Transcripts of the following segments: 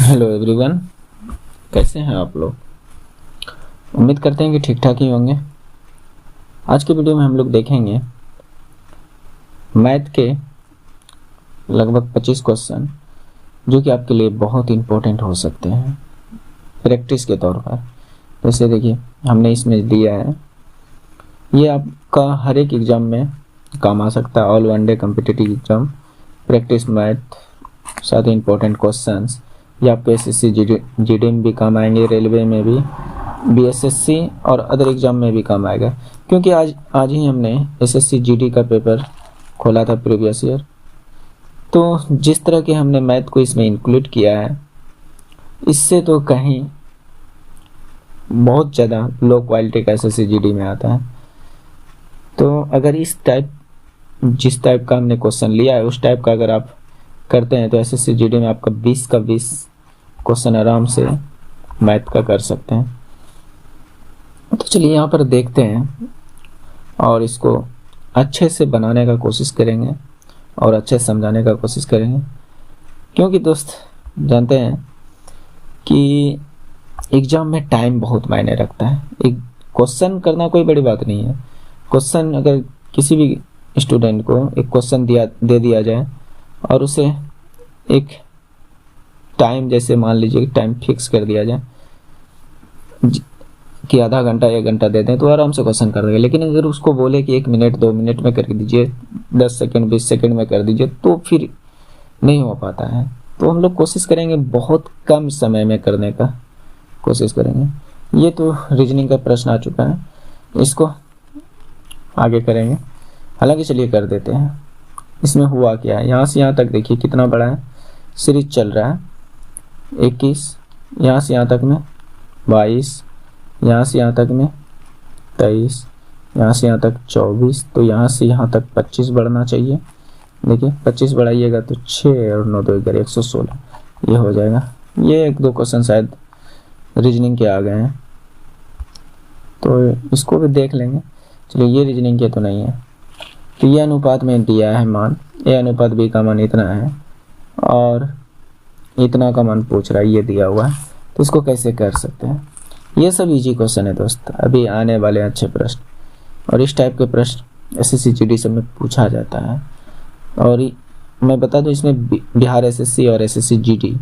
Hello everyone, कैसे हैं आप लोग। उम्मीद करते हैं कि ठीक ठाक ही होंगे। आज के वीडियो में हम लोग देखेंगे मैथ के लगभग 25 क्वेश्चन जो कि आपके लिए बहुत इंपॉर्टेंट हो सकते हैं प्रैक्टिस के तौर पर। जैसे देखिए हमने इसमें दिया है, ये आपका हर एक एग्ज़ाम में काम आ सकता है। All one day competitive exam practice math, साथ ही इंपॉर्टेंट क्वेश्चंस ये आपके एसएससी जीडी में भी काम आएंगे, रेलवे में भी, बीएसएससी और अदर एग्जाम में भी काम आएगा। क्योंकि आज ही हमने एसएससी जीडी का पेपर खोला था प्रीवियस ईयर, तो जिस तरह के हमने मैथ को इसमें इंक्लूड किया है, इससे तो कहीं बहुत ज़्यादा लो क्वालिटी का एसएससी जीडी में आता है। तो अगर जिस टाइप का हमने क्वेश्चन लिया है उस टाइप का अगर आप करते हैं तो एसएससी जीडी में आपका 20 का 20 क्वेश्चन आराम से मैथ का कर सकते हैं। तो चलिए यहाँ पर देखते हैं और इसको अच्छे से बनाने का कोशिश करेंगे और अच्छे से समझाने का कोशिश करेंगे। क्योंकि दोस्त जानते हैं कि एग्ज़ाम में टाइम बहुत मायने रखता है। एक क्वेश्चन करना कोई बड़ी बात नहीं है। क्वेश्चन अगर किसी भी स्टूडेंट को एक क्वेश्चन दे दिया जाए और उसे एक टाइम, जैसे मान लीजिए टाइम फिक्स कर दिया जाए कि आधा घंटा 1 घंटा दे दें तो आराम से क्वेश्चन कर देगा। लेकिन अगर उसको बोले कि 1 मिनट 2 मिनट में कर दीजिए, 10 सेकंड 20 सेकंड में कर दीजिए, तो फिर नहीं हो पाता है। तो हम लोग कोशिश करेंगे बहुत कम समय में करने का कोशिश करेंगे। ये तो रीजनिंग का प्रश्न आ चुका है, इसको आगे करेंगे। हालांकि चलिए कर देते हैं। इसमें हुआ क्या है, यहाँ से यहाँ तक देखिए कितना बड़ा है, सीरीज चल रहा है 21, यहाँ से यहाँ तक में 22, यहाँ से यहाँ तक में 23, यहाँ से यहाँ तक 24, तो यहाँ से यहाँ तक 25 बढ़ना चाहिए। देखिए 25 बढ़ाइएगा तो 6 और 9 2 11 116 ये हो जाएगा। ये 1-2 क्वेश्चन शायद रीजनिंग के आ गए हैं, तो इसको भी देख लेंगे। चलिए ये रीजनिंग के तो नहीं है। तो ये अनुपात में दिया है मान, ए अनुपात बी का मान इतना है और इतना का मान पूछ रहा है, ये दिया हुआ है। तो इसको कैसे कर सकते हैं। ये सब इजी क्वेश्चन है दोस्त, अभी आने वाले अच्छे प्रश्न, और इस टाइप के प्रश्न एसएससी जीडी सब में पूछा जाता है। और मैं बता दूं इसमें बिहार एसएससी और एसएससी जीडी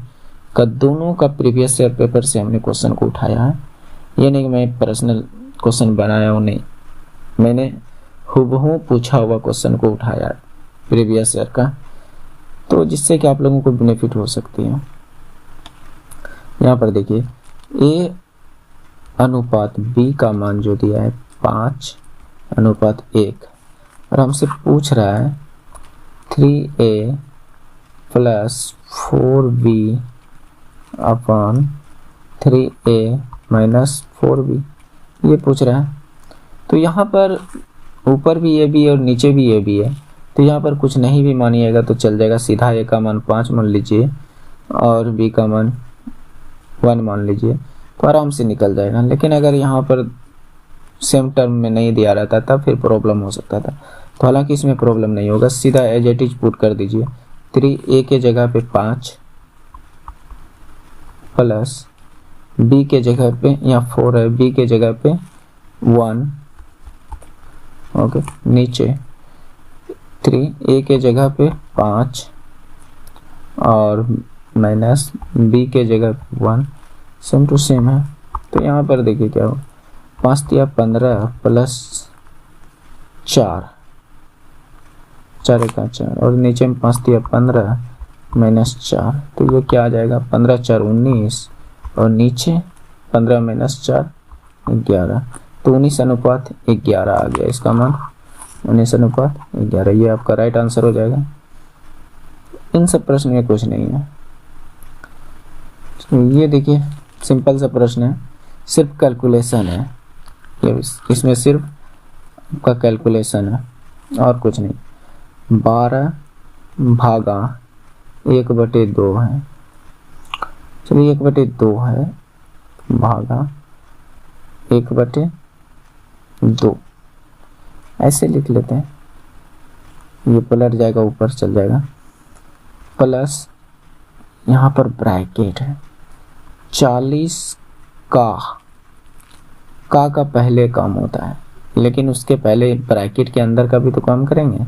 का दोनों का प्रीवियस ईयर पेपर से हमने क्वेश्चन को उठाया है। ये नहीं कि मैं पर्सनल क्वेश्चन बनाया हूँ, नहीं, मैंने हूबहू पूछा हुआ क्वेश्चन को उठाया प्रीवियस ईयर का, तो जिससे कि आप लोगों को बेनिफिट हो सकती है। यहाँ पर देखिए ए अनुपात बी का मान जो दिया है 5:1 और हमसे पूछ रहा है 3a + 4b upon 3a - 4b ये पूछ रहा है। तो यहाँ पर ऊपर भी ए बी है और नीचे भी ए बी है, तो यहाँ पर कुछ नहीं भी मानिएगा तो चल जाएगा। सीधा ए का मान 5 मान लीजिए और बी का मान 1 मान लीजिए, तो आराम से निकल जाएगा। लेकिन अगर यहाँ पर सेम टर्म में नहीं दिया रहता तब फिर प्रॉब्लम हो सकता था। तो हालांकि इसमें प्रॉब्लम नहीं होगा, सीधा एज इट इज पुट कर दीजिए। 3a के जगह पे 5 प्लस b के जगह पे, यहाँ 4 है, b के जगह पे 1, ओके, नीचे 3a के जगह पे 5 और माइनस b के जगह पे 1, सेम टू सेम है। तो यहाँ पर देखिए क्या हो, 5 या 15 प्लस 4, 4 का 4 और नीचे में 5 या 15 माइनस 4, तो ये क्या आ जाएगा 15 4 19 और नीचे 15 माइनस 4 11, तो 19:11 आ गया इसका मान, 19:11। ये आपका राइट आंसर हो जाएगा। इन सब प्रश्न में कुछ नहीं है। तो ये देखिए सिंपल सा प्रश्न है, सिर्फ कैलकुलेशन है, ये इसमें सिर्फ आपका कैलकुलेशन है और कुछ नहीं। 12 भागा 1/2 है, चलिए 1/2 है भागा 1/2 ऐसे लिख लेते हैं। ये पलट जाएगा, ऊपर चल जाएगा, प्लस यहाँ पर ब्रैकेट है, 40 का पहले काम होता है, लेकिन उसके पहले ब्रैकेट के अंदर का भी तो काम करेंगे।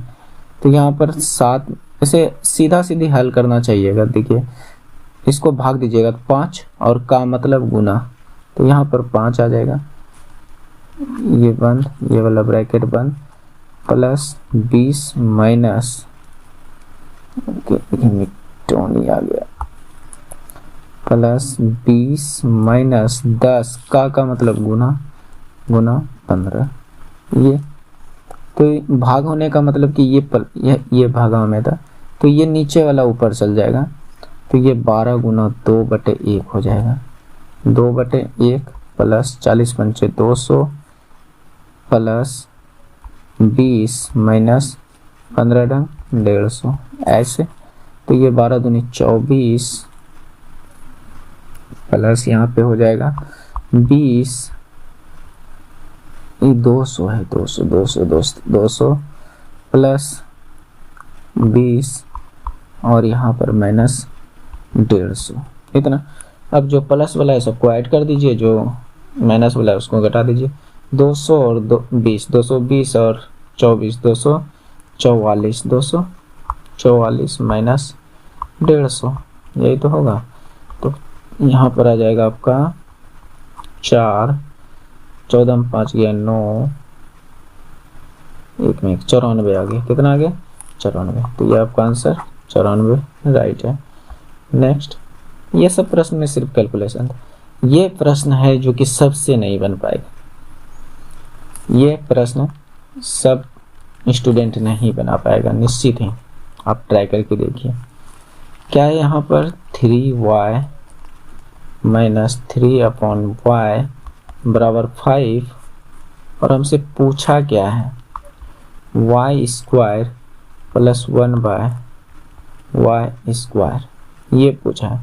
तो यहाँ पर 7, इसे सीधा सीधी हल करना चाहिएगा। देखिए इसको भाग दीजिएगा तो 5 और का मतलब गुना, तो यहाँ पर 5 आ जाएगा, ये बंद, ये वाला ब्रैकेट बंद, प्लस 20 माइनस टोनी आ गया, प्लस 20 माइनस 10 का मतलब गुना 15। ये तो भाग होने का मतलब कि ये भागा में था, तो ये नीचे वाला ऊपर चल जाएगा, तो ये 12 गुना 2/1 हो जाएगा। 2/1 प्लस 40 पंचे 200 प्लस 20 माइनस 15 डंग 150, ऐसे। तो ये 12 दूनी 24 प्लस यहाँ पे हो जाएगा 20, ये 200 है, 200 प्लस 20 और यहाँ पर माइनस 150, इतना। अब जो प्लस वाला है सबको ऐड कर दीजिए, जो माइनस वाला है उसको घटा दीजिए। 200 और 20, 220 और 24, 244, 244 माइनस 150, यही तो होगा। तो यहाँ पर आ जाएगा आपका 4, 14 में 5 गया 9, 1 में 94 आ गया। कितना आ गया? 94। तो ये आपका आंसर 94 राइट है। नेक्स्ट, ये सब प्रश्न में सिर्फ कैलकुलेशन था। ये प्रश्न है जो कि सबसे नहीं बन पाएगा, ये प्रश्न सब स्टूडेंट नहीं बना पाएगा, निश्चित ही। आप ट्राई करके देखिए। क्या है यहाँ पर 3y माइनस 3/y बराबर 5, और हमसे पूछा क्या है y² प्लस 1/y², ये पूछा है।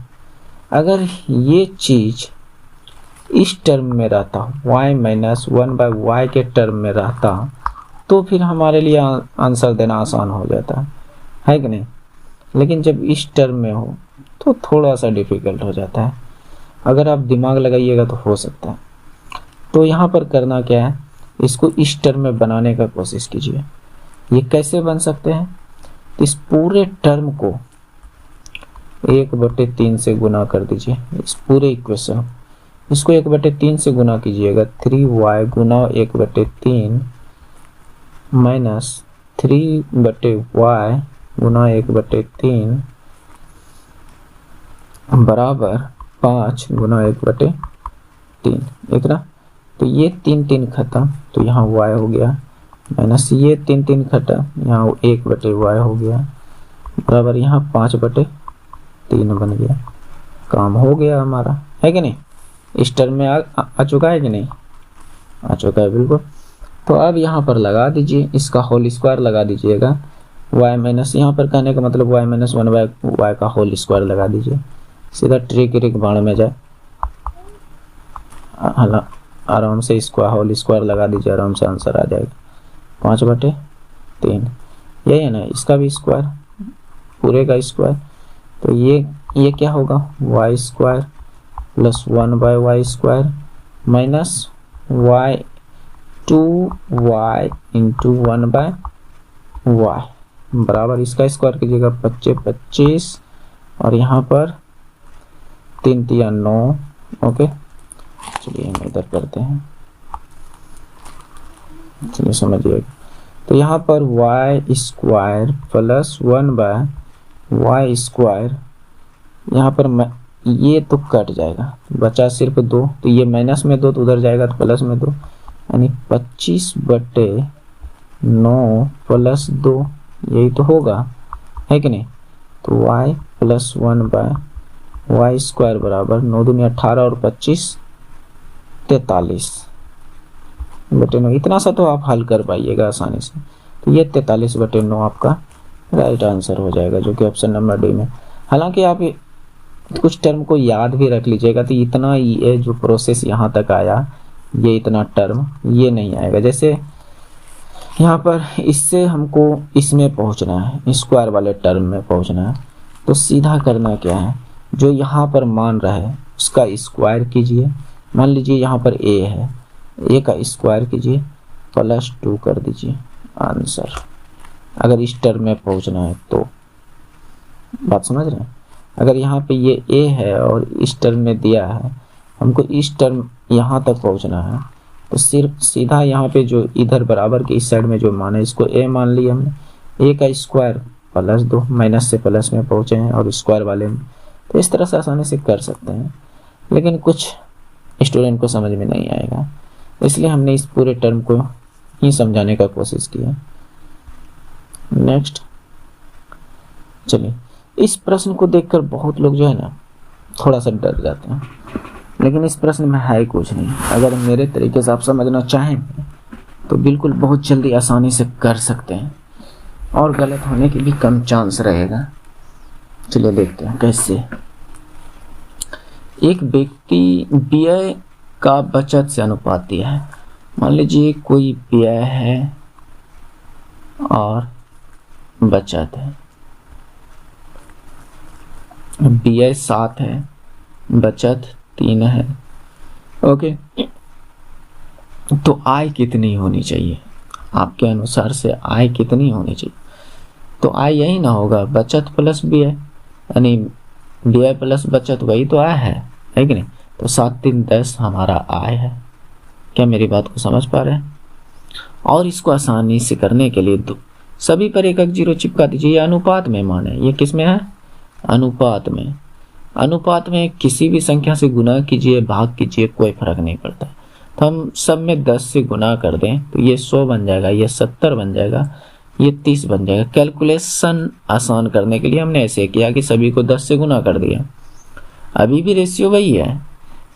अगर ये चीज इस टर्म में रहता, y माइनस 1/y के टर्म में रहता, तो फिर हमारे लिए आंसर देना आसान हो जाता है कि नहीं। लेकिन जब इस टर्म में हो तो थोड़ा सा डिफिकल्ट हो जाता है। अगर आप दिमाग लगाइएगा तो हो सकता है। तो यहाँ पर करना क्या है, इसको इस टर्म में बनाने का कोशिश कीजिए। ये कैसे बन सकते हैं? इस पूरे टर्म को 1/3 से गुना कर दीजिए, इस पूरे इक्वेशन इसको 1/3 से गुना कीजिएगा। 3y गुना 1/3 माइनस 3/y गुना 1/3 बराबर 5 गुना 1/3, इतना। तो ये 3 खत्म, तो यहाँ y हो गया, माइनस ये 3 खत्म, यहाँ 1/y हो गया, बराबर यहाँ 5/3 बन गया। काम हो गया हमारा, है कि नहीं। इस टर्म में आ चुका है कि नहीं? आ चुका है, बिल्कुल। तो अब यहाँ पर लगा दीजिए, इसका होल स्क्वायर लगा दीजिएगा। y माइनस, यहाँ पर कहने का मतलब y माइनस 1/y का होल स्क्वायर लगा दीजिए। सीधा ट्रिक बाण में जाए, आराम से इसको होल स्क्वायर लगा दीजिए, आराम से आंसर आ जाएगा 5/3। यही है ना, इसका भी स्क्वायर, पूरे का स्क्वायर। तो ये क्या होगा, y² plus 1/y² minus 2y into 1/y बराबर, इसका स्क्वायर कीजिएगा 25 और यहाँ पर 3 × 9। ओके, चलिए हम इधर करते हैं, चलिए समझिएगा। तो यहाँ पर y² प्लस 1/y², यहाँ पर ये तो कट जाएगा, बचा सिर्फ 2, तो ये माइनस में 2 तो उधर जाएगा, तो प्लस में 2, यानी 25/9 प्लस 2, यही तो होगा, है कि नहीं। तो y प्लस 1/y² बराबर 9 दूनी 18 और 25 43/9। इतना सा तो आप हल कर पाइएगा आसानी से। तो ये 43/9 आपका राइट आंसर हो जाएगा, जो कि ऑप्शन नंबर डी में। हालांकि आप कुछ टर्म को याद भी रख लीजिएगा, तो इतना ये जो प्रोसेस यहाँ तक आया, ये इतना टर्म ये नहीं आएगा। जैसे यहाँ पर इससे हमको इसमें पहुँचना है, स्क्वायर वाले टर्म में पहुँचना है, तो सीधा करना क्या है, जो यहाँ पर मान रहा है उसका स्क्वायर कीजिए। मान लीजिए यहाँ पर a है, a का स्क्वायर कीजिए +2 कर दीजिए आंसर, अगर इस टर्म में पहुँचना है तो। बात समझ रहे हैं? अगर यहाँ पे ये a है और इस टर्म में दिया है, हमको इस टर्म यहाँ तक पहुँचना है, तो सिर्फ सीधा यहाँ पे जो इधर बराबर के इस साइड में जो मान है इसको a मान लिया हमने, a का स्क्वायर +2, माइनस से प्लस में पहुँचे हैं और स्क्वायर वाले में। तो इस तरह से आसानी से कर सकते हैं, लेकिन कुछ स्टूडेंट को समझ में नहीं आएगा, इसलिए हमने इस पूरे टर्म को ही समझाने का कोशिश किया। नेक्स्ट, चलिए, इस प्रश्न को देखकर बहुत लोग जो है ना थोड़ा सा डर जाते हैं, लेकिन इस प्रश्न में है कुछ नहीं। अगर मेरे तरीके से आप समझना चाहें तो बिल्कुल बहुत जल्दी आसानी से कर सकते हैं और गलत होने की भी कम चांस रहेगा। चलिए देखते हैं कैसे। एक व्यक्ति व्यय का बचत से अनुपात दिया है। मान लीजिए कोई व्यय है और बचत है। व्यय 7 है, बचत 3 है। ओके, तो आय कितनी होनी चाहिए? आपके अनुसार से आय कितनी होनी चाहिए? तो आय यही ना होगा, बचत प्लस व्यय, यानी व्यय प्लस बचत, वही तो आय है कि नहीं? तो 7 3 10 हमारा आय है। क्या मेरी बात को समझ पा रहे हैं? और इसको आसानी से करने के लिए सभी पर 1 1 0 चिपका दीजिए। ये अनुपात में मान है, ये किस में है? अनुपात में। अनुपात में किसी भी संख्या से गुना कीजिए, भाग कीजिए, कोई फर्क नहीं पड़ता। तो हम सब में 10 से गुना कर दें तो ये 100 बन जाएगा, ये 70 बन जाएगा, ये 30 बन जाएगा। कैलकुलेशन आसान करने के लिए हमने ऐसे किया कि सभी को 10 से गुना कर दिया। अभी भी रेशियो वही है,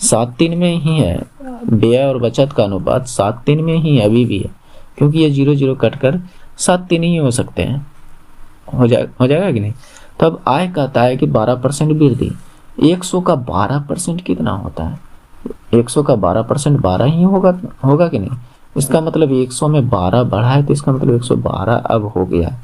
7 3 में ही है। व्यय और बचत का अनुपात 7 3 में ही अभी भी है, क्योंकि ये 0 0 कट कर 7 3 ही हो सकते हैं। हो जाएगा कि नहीं? तब आय कहता है कि 12% वृद्धि। 100 का 12% कितना होता है? 100 का 12% 12 ही होगा कि नहीं? इसका मतलब 100 में 12 बढ़ा है, तो इसका मतलब 112 अब हो गया।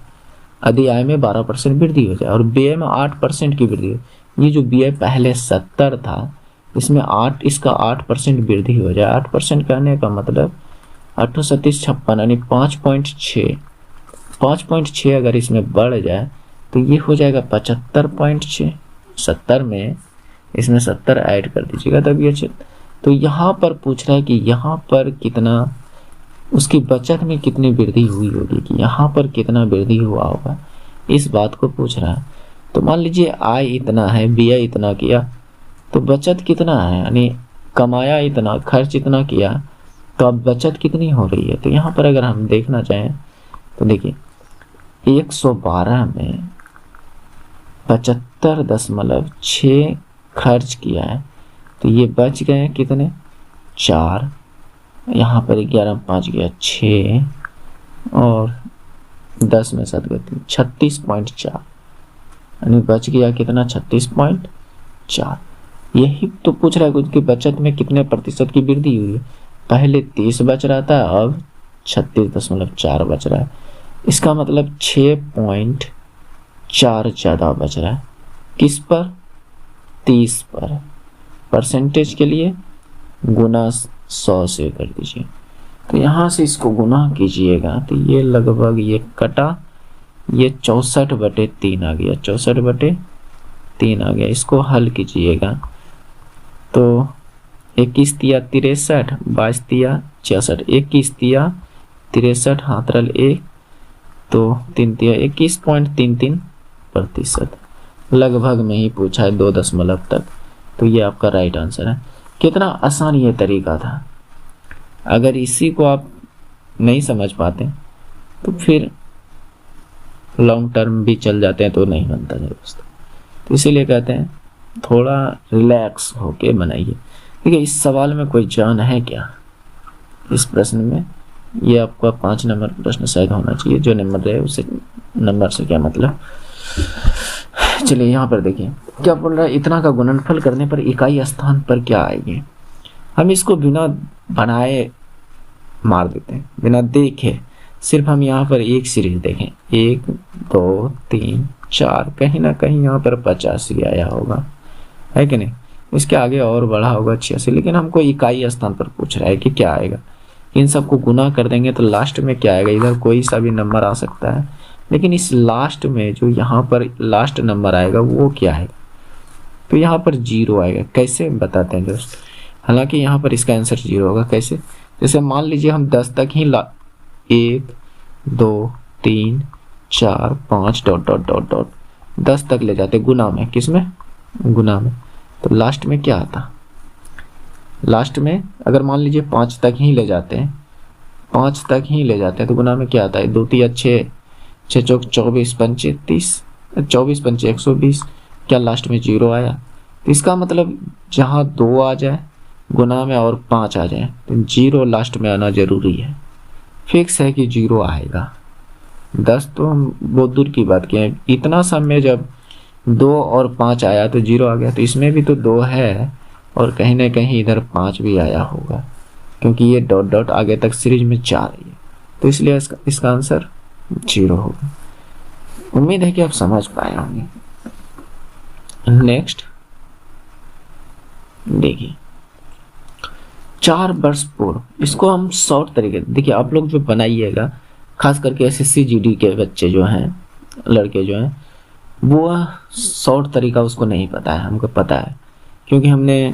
यदि आय में 12% वृद्धि हो जाए और व्यय में 8% की वृद्धि हो, ये जो व्यय पहले 70 था, इसमें 8 8% वृद्धि हो जाए। 8% कहने का मतलब 8 7 56, यानी 5.6। 5.6 अगर इसमें बढ़ जाए तो ये हो जाएगा 75.6। 70 में इसमें 70 ऐड कर दीजिएगा तब ये। तो यहाँ पर पूछ रहा है कि यहाँ पर कितना, उसकी बचत में कितनी वृद्धि हुई होगी, कि यहाँ पर कितना वृद्धि हुआ होगा, इस बात को पूछ रहा है। तो मान लीजिए आय इतना है, व्यय इतना किया, तो बचत कितना है, यानी कमाया इतना, खर्च इतना किया, तो अब बचत कितनी हो रही है। तो यहाँ पर अगर हम देखना चाहें तो देखिए 112 में 75.6 खर्च किया है, तो ये बच गए कितने? 4। यहाँ पर 11 5 गया 6 और 10 में 7 गए 36.4, यानी बच गया कितना? 36.4। यही तो पूछ रहा है कि बचत में कितने प्रतिशत की वृद्धि हुई है। पहले 30 बच रहा था, अब 36.4 बच रहा है। इसका मतलब 6.4 ज़्यादा बच रहा है। किस पर? 30 पर। परसेंटेज के लिए गुना 100 से कर दीजिए। तो यहाँ से इसको गुना कीजिएगा तो ये लगभग, ये कटा, ये 64/3 आ गया, 64/3 आ गया। इसको हल कीजिएगा तो 21 तिया 63, 22 तिया 66, 21 तिया 63, हाथ रल 1, तो 3 तिया 21.33%। लगभग में ही पूछा है 2 दशमलव तक, तो ये आपका राइट आंसर है। कितना आसान ये तरीका था। अगर इसी को आप नहीं समझ पाते तो फिर लॉन्ग टर्म भी चल जाते हैं तो नहीं बनता है दोस्तों। तो इसीलिए कहते हैं थोड़ा रिलैक्स होके बनाइए। देखिए इस सवाल में कोई जान है क्या? इस प्रश्न में ये आपका 5 नंबर प्रश्न शायद होना चाहिए। जो नंबर रहे उसे नंबर से क्या मतलब। चलिए यहाँ पर देखिए क्या बोल रहा है। इतना का गुणनफल करने पर इकाई स्थान पर क्या आएगी? हम इसको बिना बनाए मार देते हैं, बिना देखे। सिर्फ हम यहाँ पर एक सीरीज देखें, 1 2 3 4, कहीं ना कहीं यहाँ पर 85 आया होगा, है कि नहीं? इसके आगे और बढ़ा होगा 86, लेकिन हमको इकाई स्थान पर पूछ रहा है कि क्या आएगा। इन सबको गुना कर देंगे तो लास्ट में क्या आएगा, इधर कोई सा भी नंबर आ सकता है, लेकिन इस लास्ट में जो यहाँ पर लास्ट नंबर आएगा वो क्या है, तो यहाँ पर 0 आएगा। कैसे बताते हैं दोस्त, हालांकि यहाँ पर इसका आंसर 0 होगा। कैसे, जैसे मान लीजिए हम 10 तक ही 1 2 3 4 5 डॉट डॉट डॉट डॉट 10 तक ले जाते गुना में, किसमें, गुना में, तो लास्ट में क्या आता, लास्ट में अगर मान लीजिए 5 तक ही ले जाते हैं, 5 तक ही ले जाते हैं तो गुना में क्या आता है, 2 3 6 6 चौक 24 5 30, 24 5 120, क्या लास्ट में 0 आया। तो इसका मतलब जहाँ 2 आ जाए गुना में और 5 आ जाए तो 0 लास्ट में आना जरूरी है, फिक्स है कि 0 आएगा। 10 तो हम बहुत दूर की बात किए, इतना सम में जब 2 और 5 आया तो 0 आ गया, तो इसमें भी तो 2 है और कहीं ना कहीं इधर 5 भी आया होगा, क्योंकि ये डॉट डॉट आगे तक सीरीज में 4 है, तो इसलिए इसका आंसर 0 होगा। उम्मीद है कि आप समझ पाए होंगे। नेक्स्ट देखिए, 4 वर्ष पूर्व, इसको हम शॉर्ट तरीके, देखिए आप लोग जो बनाइएगा, खास करके SSC GD के बच्चे जो हैं, लड़के जो हैं, वो शॉर्ट तरीका उसको नहीं पता है, हमको पता है, क्योंकि हमने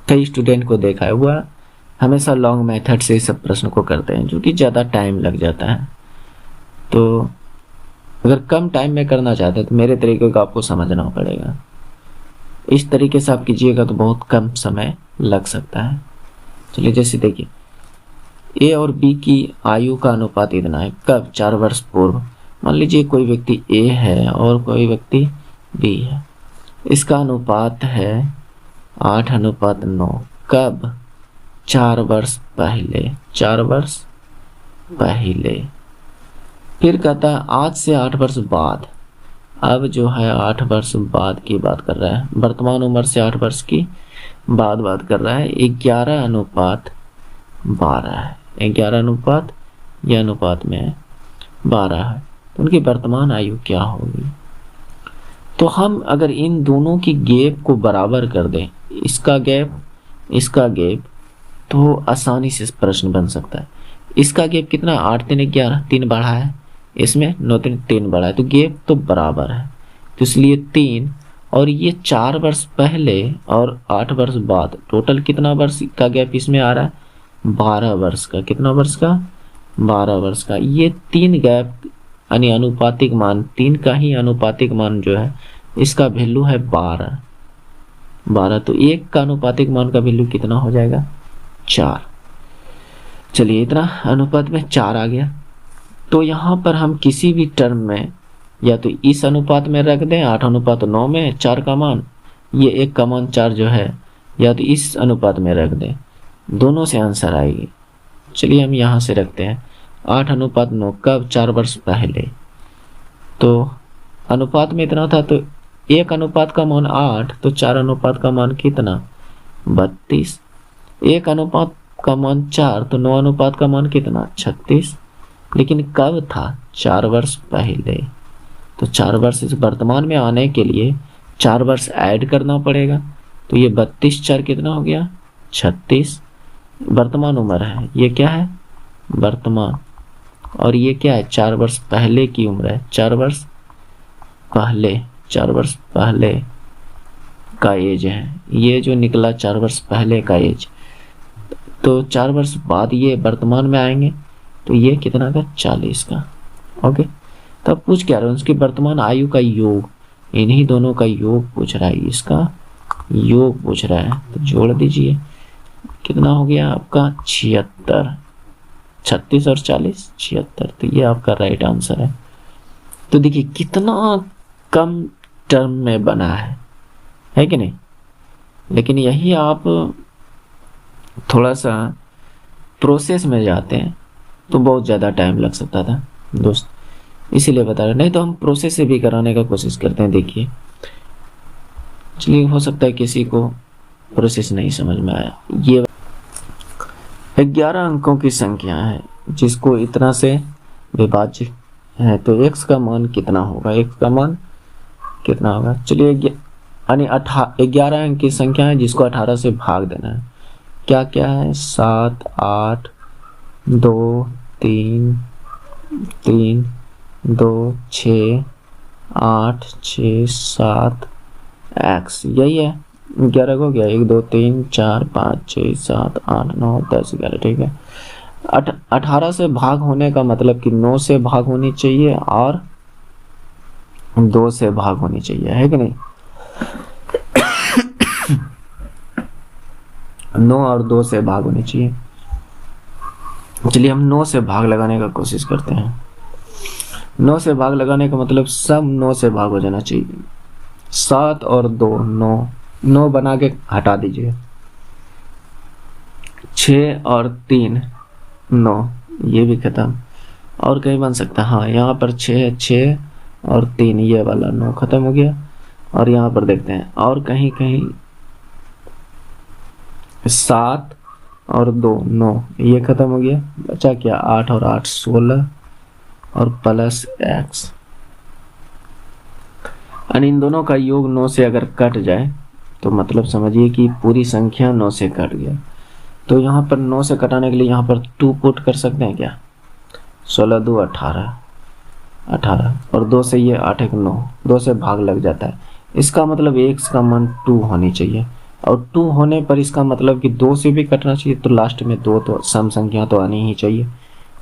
कई स्टूडेंट को देखा है, वह हमेशा लॉन्ग मेथड से सब प्रश्न को करते हैं, जो कि ज़्यादा टाइम लग जाता है। तो अगर कम टाइम में करना चाहते हैं तो मेरे तरीके को आपको समझना पड़ेगा। इस तरीके से आप कीजिएगा तो बहुत कम समय लग सकता है। चलिए जैसे देखिए, A और B की आयु का अनुपात इतना है, कब, 4 वर्ष पूर्व। मान लीजिए कोई व्यक्ति A है और कोई व्यक्ति B है, इसका अनुपात है 8:9, कब, 4 वर्ष पहले, 4 वर्ष पहले। फिर कहता है आज से 8 वर्ष बाद, अब जो है 8 वर्ष बाद की बात कर रहा है, वर्तमान उम्र से 8 वर्ष की बाद बात कर रहा है, 11:12 है, 11 अनुपात यह अनुपात में है 12 है, तो उनकी वर्तमान आयु क्या होगी। तो हम अगर इन दोनों की गैप को बराबर कर दें, इसका गैप इसका गैप, तो आसानी से प्रश्न बन सकता है। इसका गैप कितना, 8 3 11, 3 बढ़ा है, इसमें 9 3 3 बढ़ा है, तो गैप तो बराबर है, तो इसलिए 3, और ये 4 वर्ष पहले और 8 वर्ष बाद, टोटल कितना वर्ष का गैप इसमें आ रहा है, 12 वर्ष का। कितना वर्ष का, 12 वर्ष का। ये 3 गैप यानी अनुपातिक मान, 3 का ही अनुपातिक मान जो है इसका वैल्यू है 12, तो 1 का अनुपातिक मान का वैल्यू कितना हो जाएगा, 4। चलिए इतना अनुपात में 4 आ गया, तो यहाँ पर हम किसी भी टर्म में या तो इस अनुपात में रख दें 8:9 में 4 का मान, ये 1 का मान 4 जो है, या तो इस अनुपात में रख दें, दोनों से आंसर आएगी। चलिए हम यहाँ से रखते हैं 8:9, कब, 4 वर्ष पहले। तो अनुपात में इतना था, तो 1 अनुपात का मान 8, तो 4 अनुपात का मान कितना, 32। 1 अनुपात का मान 4, तो 9 अनुपात का मान कितना, 36। लेकिन कब था, 4 वर्ष पहले। तो 4 वर्ष इस वर्तमान में आने के लिए 4 वर्ष ऐड करना पड़ेगा, तो ये 32 4 कितना हो गया, 36 वर्तमान उम्र है। ये क्या है, वर्तमान, और ये क्या है, 4 वर्ष पहले की उम्र है, 4 वर्ष पहले, 4 वर्ष पहले का एज है, ये जो निकला 4 वर्ष पहले का एज। तो 4 वर्ष बाद ये वर्तमान में आएंगे, तो ये कितना का, 40 का। ओके, तो अब पूछ क्या रहा है, उसकी वर्तमान आयु का योग, इन्हीं दोनों का योग पूछ रहा है, इसका योग पूछ रहा है, तो जोड़ दीजिए, कितना हो गया आपका, 76। 36 और 40, 76, तो ये आपका राइट आंसर है। तो देखिए कितना कम टर्म में बना है कि नहीं। लेकिन यही आप थोड़ा सा प्रोसेस में जाते हैं तो बहुत ज़्यादा टाइम लग सकता था दोस्त, इसीलिए बता रहे, नहीं तो हम प्रोसेस से भी कराने का कोशिश करते हैं। देखिए चलिए, हो सकता है किसी को प्रोसेस नहीं समझ में आया। ये 11 अंकों की संख्या है जिसको इतना से विभाज्य है, तो x का मान कितना होगा, x का मान कितना होगा। चलिए यानी 11 अंक की संख्या है जिसको 18 से भाग देना है। क्या क्या है? 7, 8, 2, 3, 3, 2, 6, 8, 6, 7 x, यही है। 11 को गया 1, 2, 3, 4, 5, 6, 7, 8, 9, 10, 11, ठीक है। 18 से भाग होने का मतलब कि 9 से भाग होनी चाहिए और 2 से भाग होनी चाहिए, है कि नहीं? 9 और 2 से भाग होनी चाहिए। चलिए हम 9 से भाग लगाने का कोशिश करते हैं। 9 से भाग लगाने का मतलब सब 9 से भाग हो जाना चाहिए। 7 और 2 9, 9 बना के हटा दीजिए। 6 और 3 9, ये भी खत्म। और कहीं बन सकता है? हाँ, यहाँ पर 6 और 3, ये वाला 9 खत्म हो गया। और यहाँ पर देखते हैं और कहीं कहीं 7 और 2 9, ये खत्म हो गया। बचा क्या? 8 और 8 16 और प्लस x। इन दोनों का योग 9 से अगर कट जाए तो मतलब समझिए कि पूरी संख्या 9 से कट गया। तो यहाँ पर 9 से कटाने के लिए यहाँ पर 2 पुट कर सकते हैं क्या? 16 2 18, 18 और 2 से ये 8 1 9, 2 से भाग लग जाता है। इसका मतलब x का मान 2 होनी चाहिए। और 2 होने पर इसका मतलब कि 2 से भी कटना चाहिए, तो लास्ट में 2 तो सम संख्या तो आनी ही चाहिए।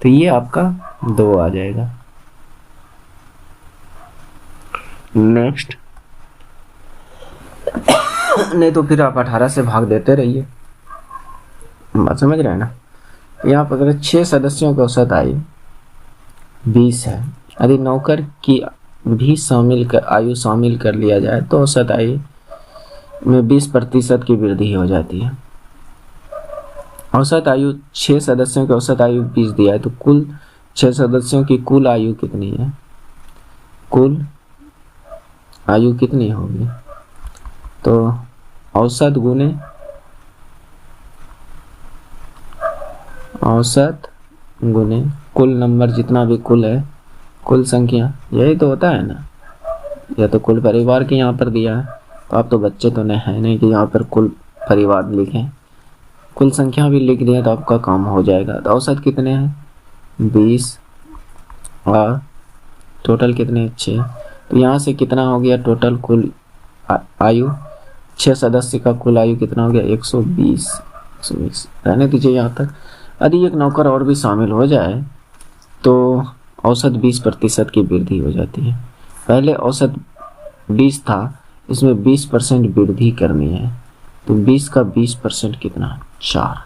तो ये आपका 2 आ जाएगा। नेक्स्ट नहीं तो फिर आप 18 से भाग देते रहिए। बात समझ रहे हैं ना? यहाँ पर अगर 6 सदस्यों की औसत आयु 20 है, यदि नौकर की भी आयु शामिल कर लिया जाए तो औसत आयु में 20% की वृद्धि हो जाती है। औसत आयु 6 सदस्यों की औसत आयु 20 दिया है, तो कुल 6 सदस्यों की कुल आयु कितनी है? कुल आयु कितनी होगी? तो औसत गुने कुल नंबर, जितना भी कुल है, कुल संख्या, यही तो होता है ना। या तो कुल परिवार के यहाँ पर दिया है, तो आप तो बच्चे तो नहीं कि यहाँ पर कुल परिवार लिखें। कुल संख्या भी लिख दिया तो आपका काम हो जाएगा। तो औसत कितने हैं? 20 और टोटल कितने? 6। तो यहाँ से कितना हो गया टोटल कुल आयु? 6 सदस्य का कुल आयु कितना हो गया? 120। रहने दीजिए यहाँ तक। यदि एक नौकर और भी शामिल हो जाए तो औसत 20% की वृद्धि हो जाती है। पहले औसत 20 था, इसमें 20% वृद्धि करनी है। तो 20 का 20% कितना? 4।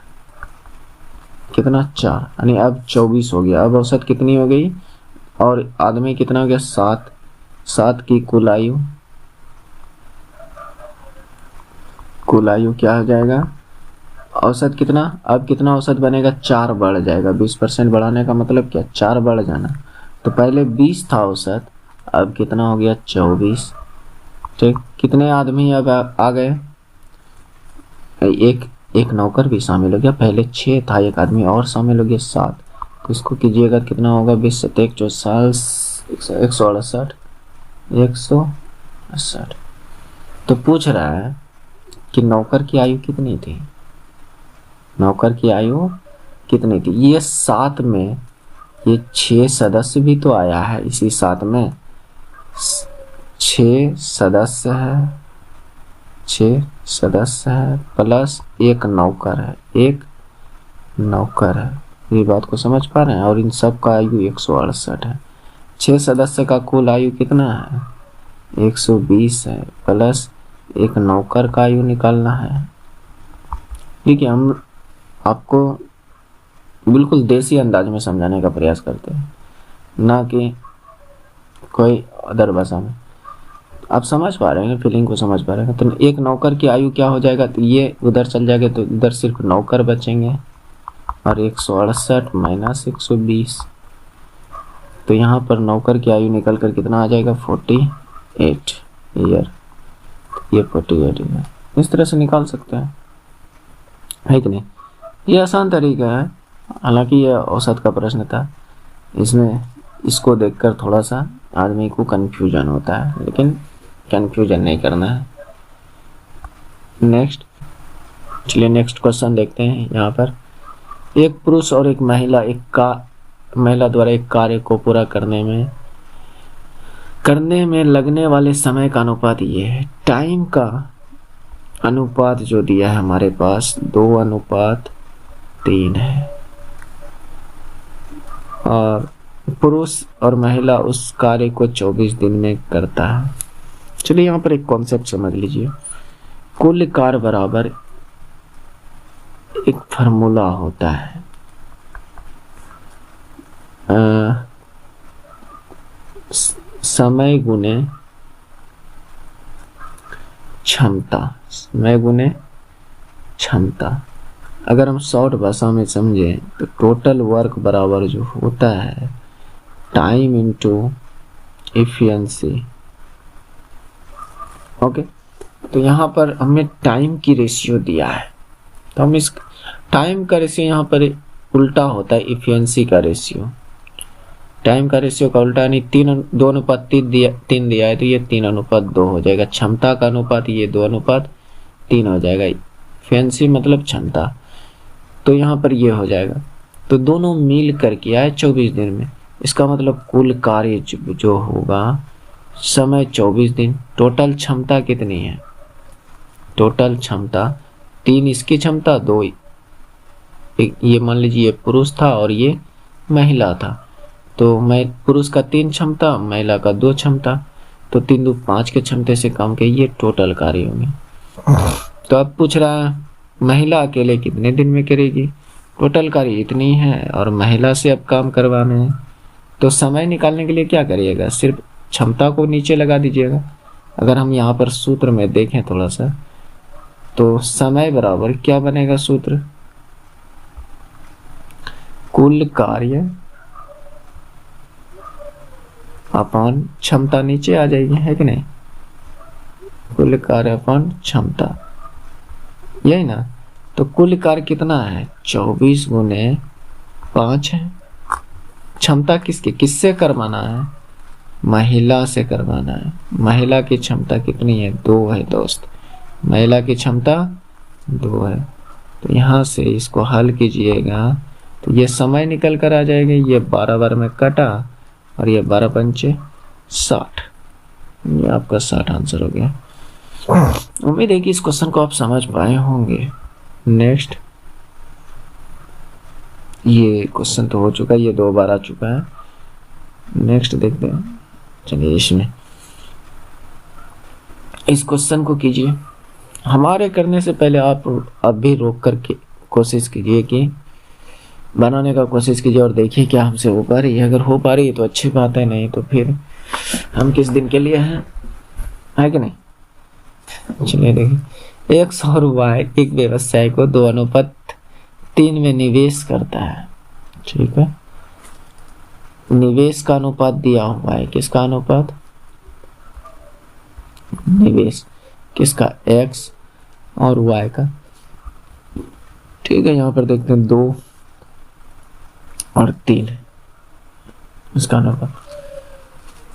कितना? 4, यानी अब 24 हो गया। अब औसत कितनी हो गई? और आदमी कितना हो गया? 7। 7 की कुल आयु क्या हो जाएगा? औसत कितना? अब कितना औसत बनेगा? 4 बढ़ जाएगा। 20% बढ़ाने का मतलब क्या? 4 बढ़ जाना। तो पहले 20 था औसत, अब कितना हो गया? 24। ठीक, कितने आदमी अब आ गए? एक नौकर भी शामिल हो गया। पहले 6 था, एक आदमी और शामिल हो गया 7। तो इसको कीजिएगा, कितना होगा? 20 7 1 168 168। तो पूछ रहा है कि नौकर की आयु कितनी थी? नौकर की आयु कितनी थी? ये 7 में ये 6 सदस्य भी तो आया है। इसी 7 में 6 सदस्य है, 6 सदस्य है प्लस एक नौकर है, एक नौकर है। ये बात को समझ पा रहे हैं? और इन सब का आयु 168 है। 6 सदस्य का कुल आयु कितना है? 120 है, प्लस एक नौकर का आयु निकालना है। ठीक है, हम आपको बिल्कुल देसी अंदाज में समझाने का प्रयास करते हैं, ना कि कोई अदर भाषा में। आप समझ पा रहे हैं, फीलिंग को समझ पा रहे हैं? तो एक नौकर की आयु क्या हो जाएगा? तो ये उधर चल जाएगा, तो इधर सिर्फ नौकर बचेंगे और 168 माइनस 120। तो यहाँ पर नौकर की आयु निकल कर कितना आ जाएगा? 48 ईयर। ये 48 ईयर इस तरह से निकाल सकते हैं, है कि नहीं? ये आसान तरीका है। हालांकि ये औसत का प्रश्न था, इसमें इसको देखकर थोड़ा सा आदमी को कन्फ्यूजन होता है, लेकिन कन्फ्यूजन नहीं करना है। नेक्स्ट, चलिए नेक्स्ट क्वेश्चन देखते हैं। यहाँ पर एक पुरुष और एक महिला महिला द्वारा एक कार्य को पूरा करने में लगने वाले समय का अनुपात ये है। टाइम का अनुपात जो दिया है हमारे पास 2:3 है, और पुरुष और महिला उस कार्य को 24 दिन में करता है। चलिए यहाँ पर एक कॉन्सेप्ट समझ लीजिए। कुल कार्य बराबर एक फार्मूला होता है, समय गुने क्षमता, समय गुने क्षमता। अगर हम शॉर्ट भाषा में समझे तो टोटल वर्क बराबर जो होता है टाइम इनटू एफिशिएंसी। ओके, तो यहाँ पर हमें टाइम की रेशियो दिया है, तो हम इस टाइम का रेशियो यहाँ पर उल्टा होता है एफिशिएंसी का रेशियो। टाइम का रेशियो का उल्टा, यानी 2:3 दिया है तो ये 3:2 हो जाएगा। क्षमता का अनुपात ये 2:3 हो जाएगा। एफिशिएंसी मतलब क्षमता, तो यहाँ पर ये हो जाएगा। तो दोनों मिल करके आए 24 दिन में। इसका मतलब कुल कार्य जो होगा समय 24 दिन। टोटल क्षमता कितनी है? टोटल क्षमता 3 इसकी क्षमता, 2 ये मान लीजिए ये पुरुष था और ये महिला था, तो मैं पुरुष का 3 क्षमता, महिला का 2 क्षमता, तो 3 2 5 के क्षमते से काम के ये टोटल कार्य होंगे। तो अब पूछ रहा है महिला अकेले कितने दिन में करेगी? टोटल कार्य इतनी है और महिला से अब काम करवाने हैं, तो समय निकालने के लिए क्या करिएगा? सिर्फ क्षमता को नीचे लगा दीजिएगा। अगर हम यहाँ पर सूत्र में देखें थोड़ा सा, तो समय बराबर क्या बनेगा सूत्र? कुल कार्य अपन क्षमता नीचे आ जाएगी, है कि नहीं? कुल कार्य अपन क्षमता, यही ना। तो कुल कार्य कितना है? 24 गुने 5 है। क्षमता किससे करवाना है? महिला से करवाना है। महिला की क्षमता कितनी है? 2 है दोस्त। महिला की क्षमता 2 है। तो यहाँ से इसको हल कीजिएगा तो ये समय निकल कर आ जाएगा। ये 12 बार में कटा और ये 12 पंचे 60, ये आपका 60 आंसर हो गया। उम्मीद है कि इस क्वेश्चन को आप समझ पाए होंगे। नेक्स्ट, ये क्वेश्चन तो हो चुका है, ये 2 बार आ चुका है। नेक्स्ट देखते हैं। चलिए इसमें इस क्वेश्चन को कीजिए। हमारे करने से पहले आप अभी रोक करके कोशिश कीजिए कि बनाने का कोशिश कीजिए और देखिए क्या हमसे हो पा रही है। अगर हो पा रही है तो अच्छी बात है, नहीं तो फिर हम किस दिन के लिए हैं, है कि नहीं? चलिए देखिए, एक्स और वाई एक व्यवसाय को 2:3 में निवेश करता है। ठीक है, निवेश का अनुपात दिया हुआ है। किसका अनुपात? निवेश किसका? एक्स और वाई का। ठीक है, यहाँ पर देखते हैं 2 और 3 इसका अनुपात।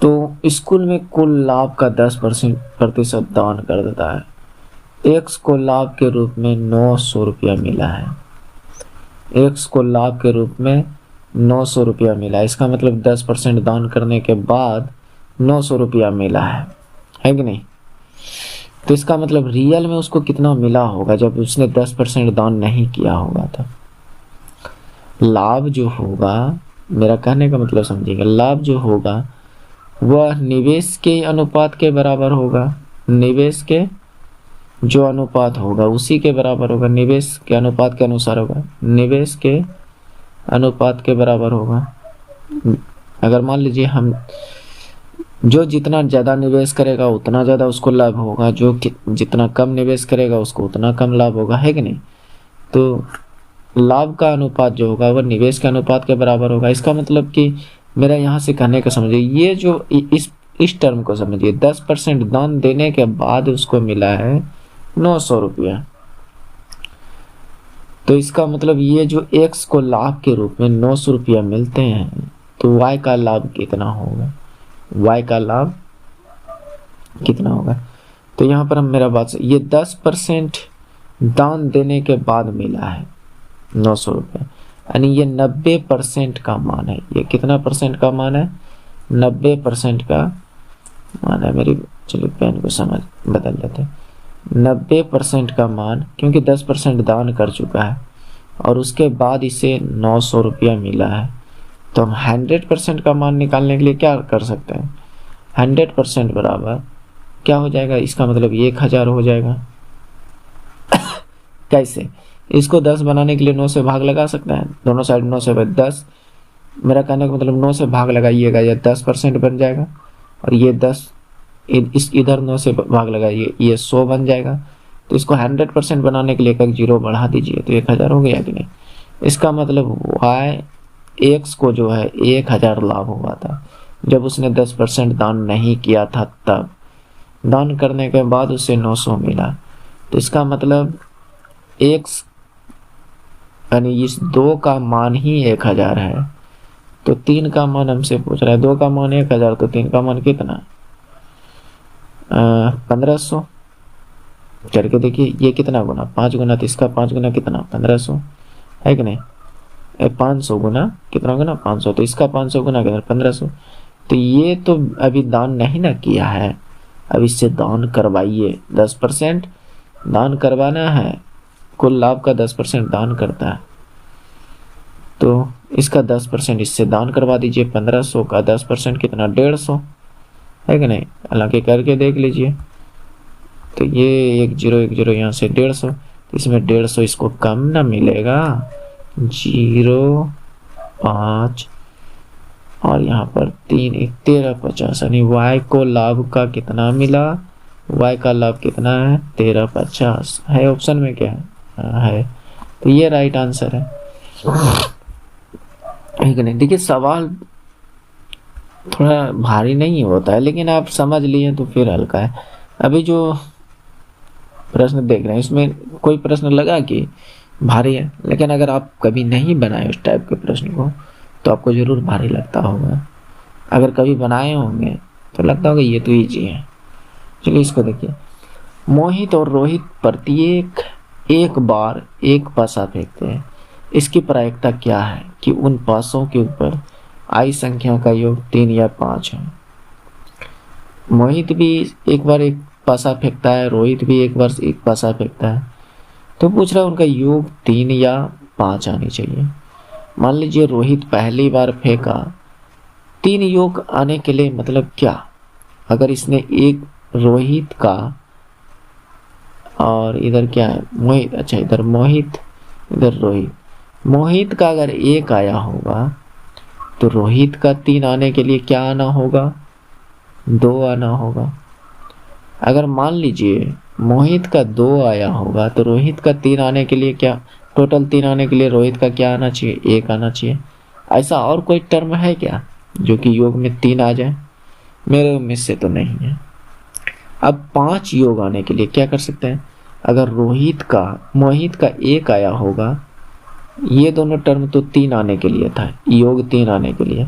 तो स्कूल में कुल लाभ का 10% दान कर देता है। एक्स को लाभ के रूप में 900 रुपया मिला है। एक्स को लाभ के रूप में 900 रुपया मिला है। इसका मतलब 10% दान करने के बाद 900 रुपया मिला है कि नहीं? तो इसका मतलब रियल में उसको कितना मिला होगा जब उसने 10% दान नहीं किया होगा? था लाभ जो होगा, मेरा कहने का मतलब समझिएगा, लाभ जो होगा वह निवेश के अनुपात के बराबर होगा। निवेश के जो अनुपात होगा उसी के बराबर होगा। निवेश के अनुपात के अनुसार होगा। निवेश के अनुपात के बराबर होगा। अगर मान लीजिए हम जो जितना ज़्यादा निवेश करेगा उतना ज़्यादा उसको लाभ होगा, जो जितना कम निवेश करेगा उसको उतना कम लाभ होगा, है कि नहीं? तो लाभ का अनुपात जो होगा वह निवेश के अनुपात के बराबर होगा। इसका मतलब कि मेरा यहाँ से कहने का समझिए, ये जो इस टर्म को समझिए, 10% दान देने के बाद उसको मिला है 900 रुपया। तो इसका मतलब ये जो एक्स को लाभ के रूप में 900 रुपया मिलते हैं, तो वाई का लाभ कितना होगा? वाई का लाभ कितना होगा? तो यहाँ पर हम मेरा बात ये 10% दान देने के बाद मिला है 900 रुपये, यानी ये 90% का मान है। ये कितना परसेंट का मान है? 90% का मान है मेरी। चलिए पेन को समझ बदल लेते हैं। 90% का मान, क्योंकि 10% दान कर चुका है और उसके बाद इसे 900 रुपया मिला है, तो हम 100% का मान निकालने के लिए क्या कर सकते हैं? 100% बराबर क्या हो जाएगा? इसका मतलब 1000 हो जाएगा। कैसे? इसको 10 बनाने के लिए 9 से भाग लगा सकते हैं, दोनों साइड 9 से 10। मेरा कहने का मतलब 9 से भाग लगाइएगा, ये 10% बन जाएगा, और ये 10 इस इधर 9 से भाग लगाइए, ये 100 बन जाएगा। तो इसको 100% बनाने के लिए एक जीरो बढ़ा दीजिए, तो 1000 हो गया कि नहीं? इसका मतलब x को जो है 1000 लाभ हुआ था जब उसने 10% दान नहीं किया था, तब दान करने के बाद उसे 900 मिला। तो इसका मतलब x यानी इस 2 का मान ही 1000 है, तो 3 का मान हमसे पूछ रहा है। 2 का मान 1000, तो 3 का मान कितना? 1500 करके देखिए, ये कितना गुना? 5 गुना, तो इसका 5 गुना कितना? 1500 है कि नहीं? 500 गुना कितना गुना? 500, तो इसका 500 गुना कितना? 1500। तो ये तो अभी दान नहीं ना किया है, अब इससे दान करवाइए। 10% दान करवाना है, कुल लाभ का 10% दान करता है, तो इसका 10% इससे दान करवा दीजिए। 1500 का 10% कितना? 150 है कि नहीं? हालांकि करके देख लीजिए। तो ये 1010 यहाँ से 150, तो इसमें 150 इसको कम ना मिलेगा, 0.5 और यहाँ पर 3 1350, यानी y को लाभ का कितना मिला? y का लाभ कितना है? 1350 है। ऑप्शन में क्या है? है, तो ये राइट आंसर है कि नहीं? देखिए सवाल थोड़ा भारी नहीं होता है, लेकिन आप समझ लिए तो फिर हल्का है। अभी जो प्रश्न देख रहे हैं इसमें कोई प्रश्न लगा कि भारी है, लेकिन अगर आप कभी नहीं बनाए उस टाइप के प्रश्न को तो आपको जरूर भारी लगता होगा। अगर कभी बनाए होंगे तो लगता होगा ये तो इजी है। चलिए इसको देखिए। मोहित और रोहित प्रत्येक एक बार एक पासा फेंकते हैं। इसकी प्रायिकता क्या है कि उन पासों के ऊपर आई संख्या का योग 3 या 5 है। मोहित भी एक बार एक पासा फेंकता है, रोहित भी एक बार एक पासा फेंकता है, तो पूछ रहा है उनका योग 3 या 5 आनी चाहिए। मान लीजिए रोहित पहली बार फेंका, 3 योग आने के लिए मतलब क्या? अगर इसने एक रोहित का और इधर क्या है? मोहित, अच्छा इधर मोहित इधर रोहित, मोहित का अगर 1 आया होगा तो रोहित का 3 आने के लिए क्या आना होगा? 2 आना होगा। अगर मान लीजिए मोहित का 2 आया होगा तो रोहित का 3 आने के लिए क्या? टोटल 3 आने के लिए रोहित का क्या आना चाहिए? 1 आना चाहिए। ऐसा और कोई टर्म है क्या जो कि योग में 3 आ जाए? मेरे उम्मीद से तो नहीं है। अब 5 योग आने के लिए क्या कर सकते हैं? अगर मोहित का 1 आया होगा, ये दोनों टर्म तो 3 आने के लिए था, योग 3 आने के लिए।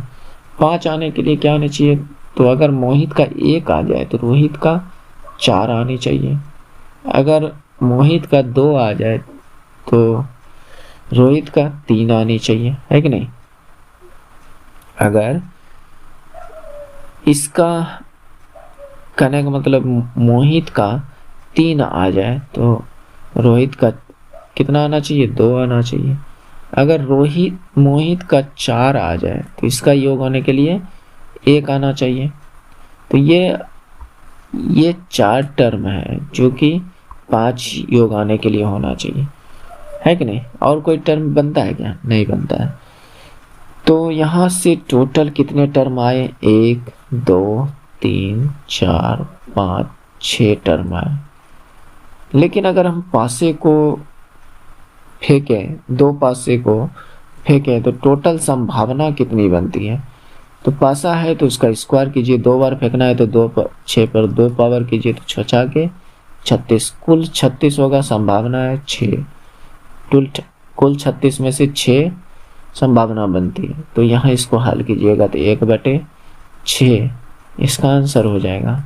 5 आने के लिए क्या आने चाहिए? तो अगर मोहित का 1 आ जाए तो रोहित का 4 आनी चाहिए। अगर मोहित का 2 आ जाए तो रोहित का 3 आनी चाहिए, है कि नहीं? अगर इसका कहने का मतलब मोहित का 3 आ जाए तो रोहित का कितना आना चाहिए? 2 आना चाहिए। अगर मोहित का 4 आ जाए तो इसका योग होने के लिए 1 आना चाहिए। तो ये 4 टर्म है जो कि 5 योग आने के लिए होना चाहिए, है कि नहीं? और कोई टर्म बनता है क्या? नहीं बनता है। तो यहाँ से टोटल कितने टर्म आए? 1 2 3 4 5 6 टर्म आए। लेकिन अगर हम पासे को फेंकें, 2 पासे को फेंकें तो टोटल संभावना कितनी बनती है? तो पासा है तो उसका स्क्वायर कीजिए, 2 बार फेंकना है तो 6 पर 2 पावर कीजिए तो 6 के 36, कुल 36 होगा। संभावना है 6, कुल 36 में से 6 संभावना बनती है। तो यहाँ इसको हल कीजिएगा तो 1/6 इसका आंसर हो जाएगा।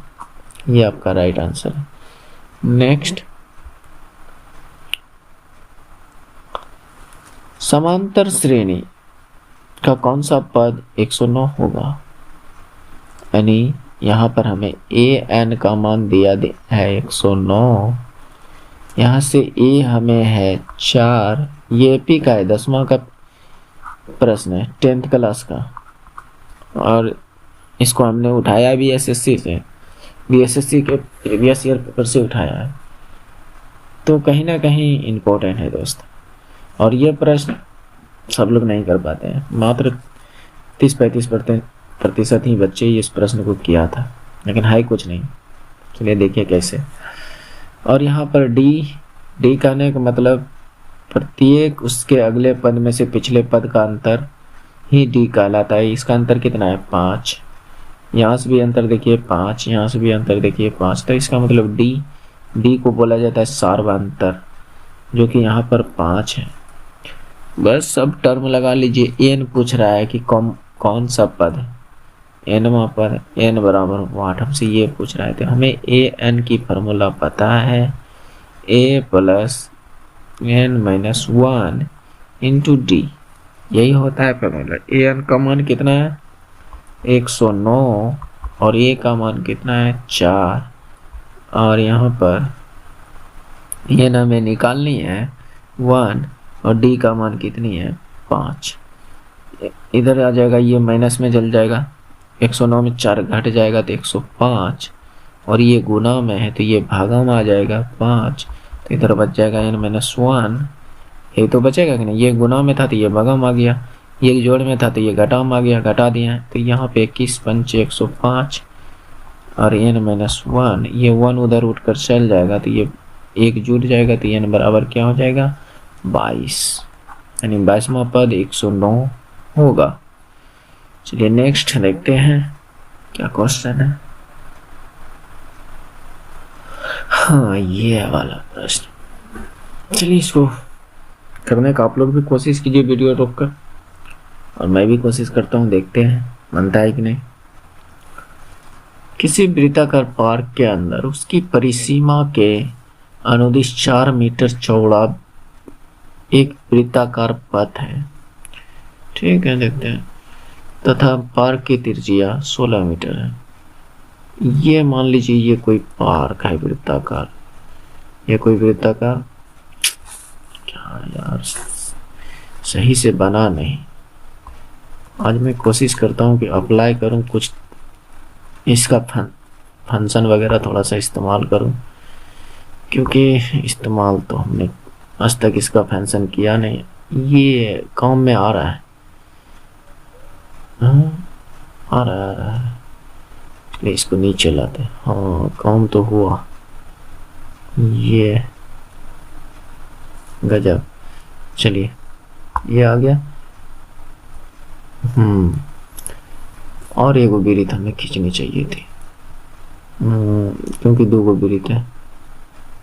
ये आपका राइट आंसर है। नेक्स्ट, समांतर श्रेणी का कौन सा पद 109 होगा? यानी यहाँ पर हमें ए एन का मान दिया है 109, यहाँ से ए हमें है 4, ये पी का है, 10वां का प्रश्न है, 10th क्लास का, और इसको हमने उठाया भी एसएससी से, बीएसएससी के प्रीवियस ईयर पेपर से उठाया है, तो कहीं ना कहीं इम्पोर्टेंट है दोस्त। और ये प्रश्न सब लोग नहीं कर पाते हैं, मात्र 30-35% ही बच्चे इस प्रश्न को किया था, लेकिन है कुछ नहीं। चलिए देखिए कैसे। और यहाँ पर डी कहने का मतलब प्रत्येक उसके अगले पद में से पिछले पद का अंतर ही डी कहलाता है। इसका अंतर कितना है? 5। यहाँ से भी अंतर देखिए 5, यहाँ से भी अंतर देखिए 5, तो इसका मतलब डी को बोला जाता है सार्वंतर, जो कि यहाँ पर 5 है। बस सब टर्म लगा लीजिए। एन पूछ रहा है कि कौन सा पद है, एनवा पद, एन बराबर वाट, हमसे ये पूछ रहा है, तो हमें ए एन की फार्मूला पता है, A plus N minus 1 into D, यही होता है फार्मूला। ए एन का मान कितना है? 109, और ए का मान कितना है? 4, और यहाँ पर एन हमें निकालनी है 1, और डी का मान कितनी है? 5। इधर आ जाएगा, ये माइनस में चल जाएगा, 109 में 4 घट जाएगा तो 105, और ये गुना में है तो ये भागा में आ जाएगा 5, तो इधर बच जाएगा n माइनस 1, यही तो बचेगा कि नहीं? ये गुना में था तो ये भागा में आ गया, ये जोड़ में था तो ये घटा में आ गया, घटा दिया है, तो यहाँ पे 21 पंचे 105, और n माइनस 1, ये 1 उधर उठ कर चल जाएगा तो ये 1 जुड़ जाएगा, तो n बराबर क्या हो जाएगा? 22, यानी 22वां पद 109 होगा। चलिए नेक्स्ट देखते हैं क्या क्वेश्चन है। हाँ, ये वाला प्रश्न, चलिए इसको करने का आप लोग भी कोशिश कीजिए वीडियो रोककर, और मैं भी कोशिश करता हूँ, देखते हैं बनता है कि नहीं। किसी वृत्ताकार पार्क के अंदर उसकी परिसीमा के अनुदिश 4 मीटर चौड़ा एक वृत्ताकार पथ है, ठीक है, देखते हैं, तथा पार्क की त्रिज्या 16 मीटर है। ये मान लीजिए ये कोई पार्क है वृत्ताकार, ये कोई वृत्ताकार, क्या यार सही से बना नहीं। आज मैं कोशिश करता हूँ कि अप्लाई करूँ कुछ, इसका फंक्शन वगैरह थोड़ा सा इस्तेमाल करूँ, क्योंकि इस्तेमाल तो हमने आज तक इसका फंक्शन किया नहीं। ये काम में आ रहा है, आ रहा है, चलिए इसको नीचे लाते हैं। हाँ, काम तो हुआ, ये गजब। चलिए ये आ गया। और एक बिरित हमें खींचनी चाहिए थी, क्योंकि 2 बिरित है,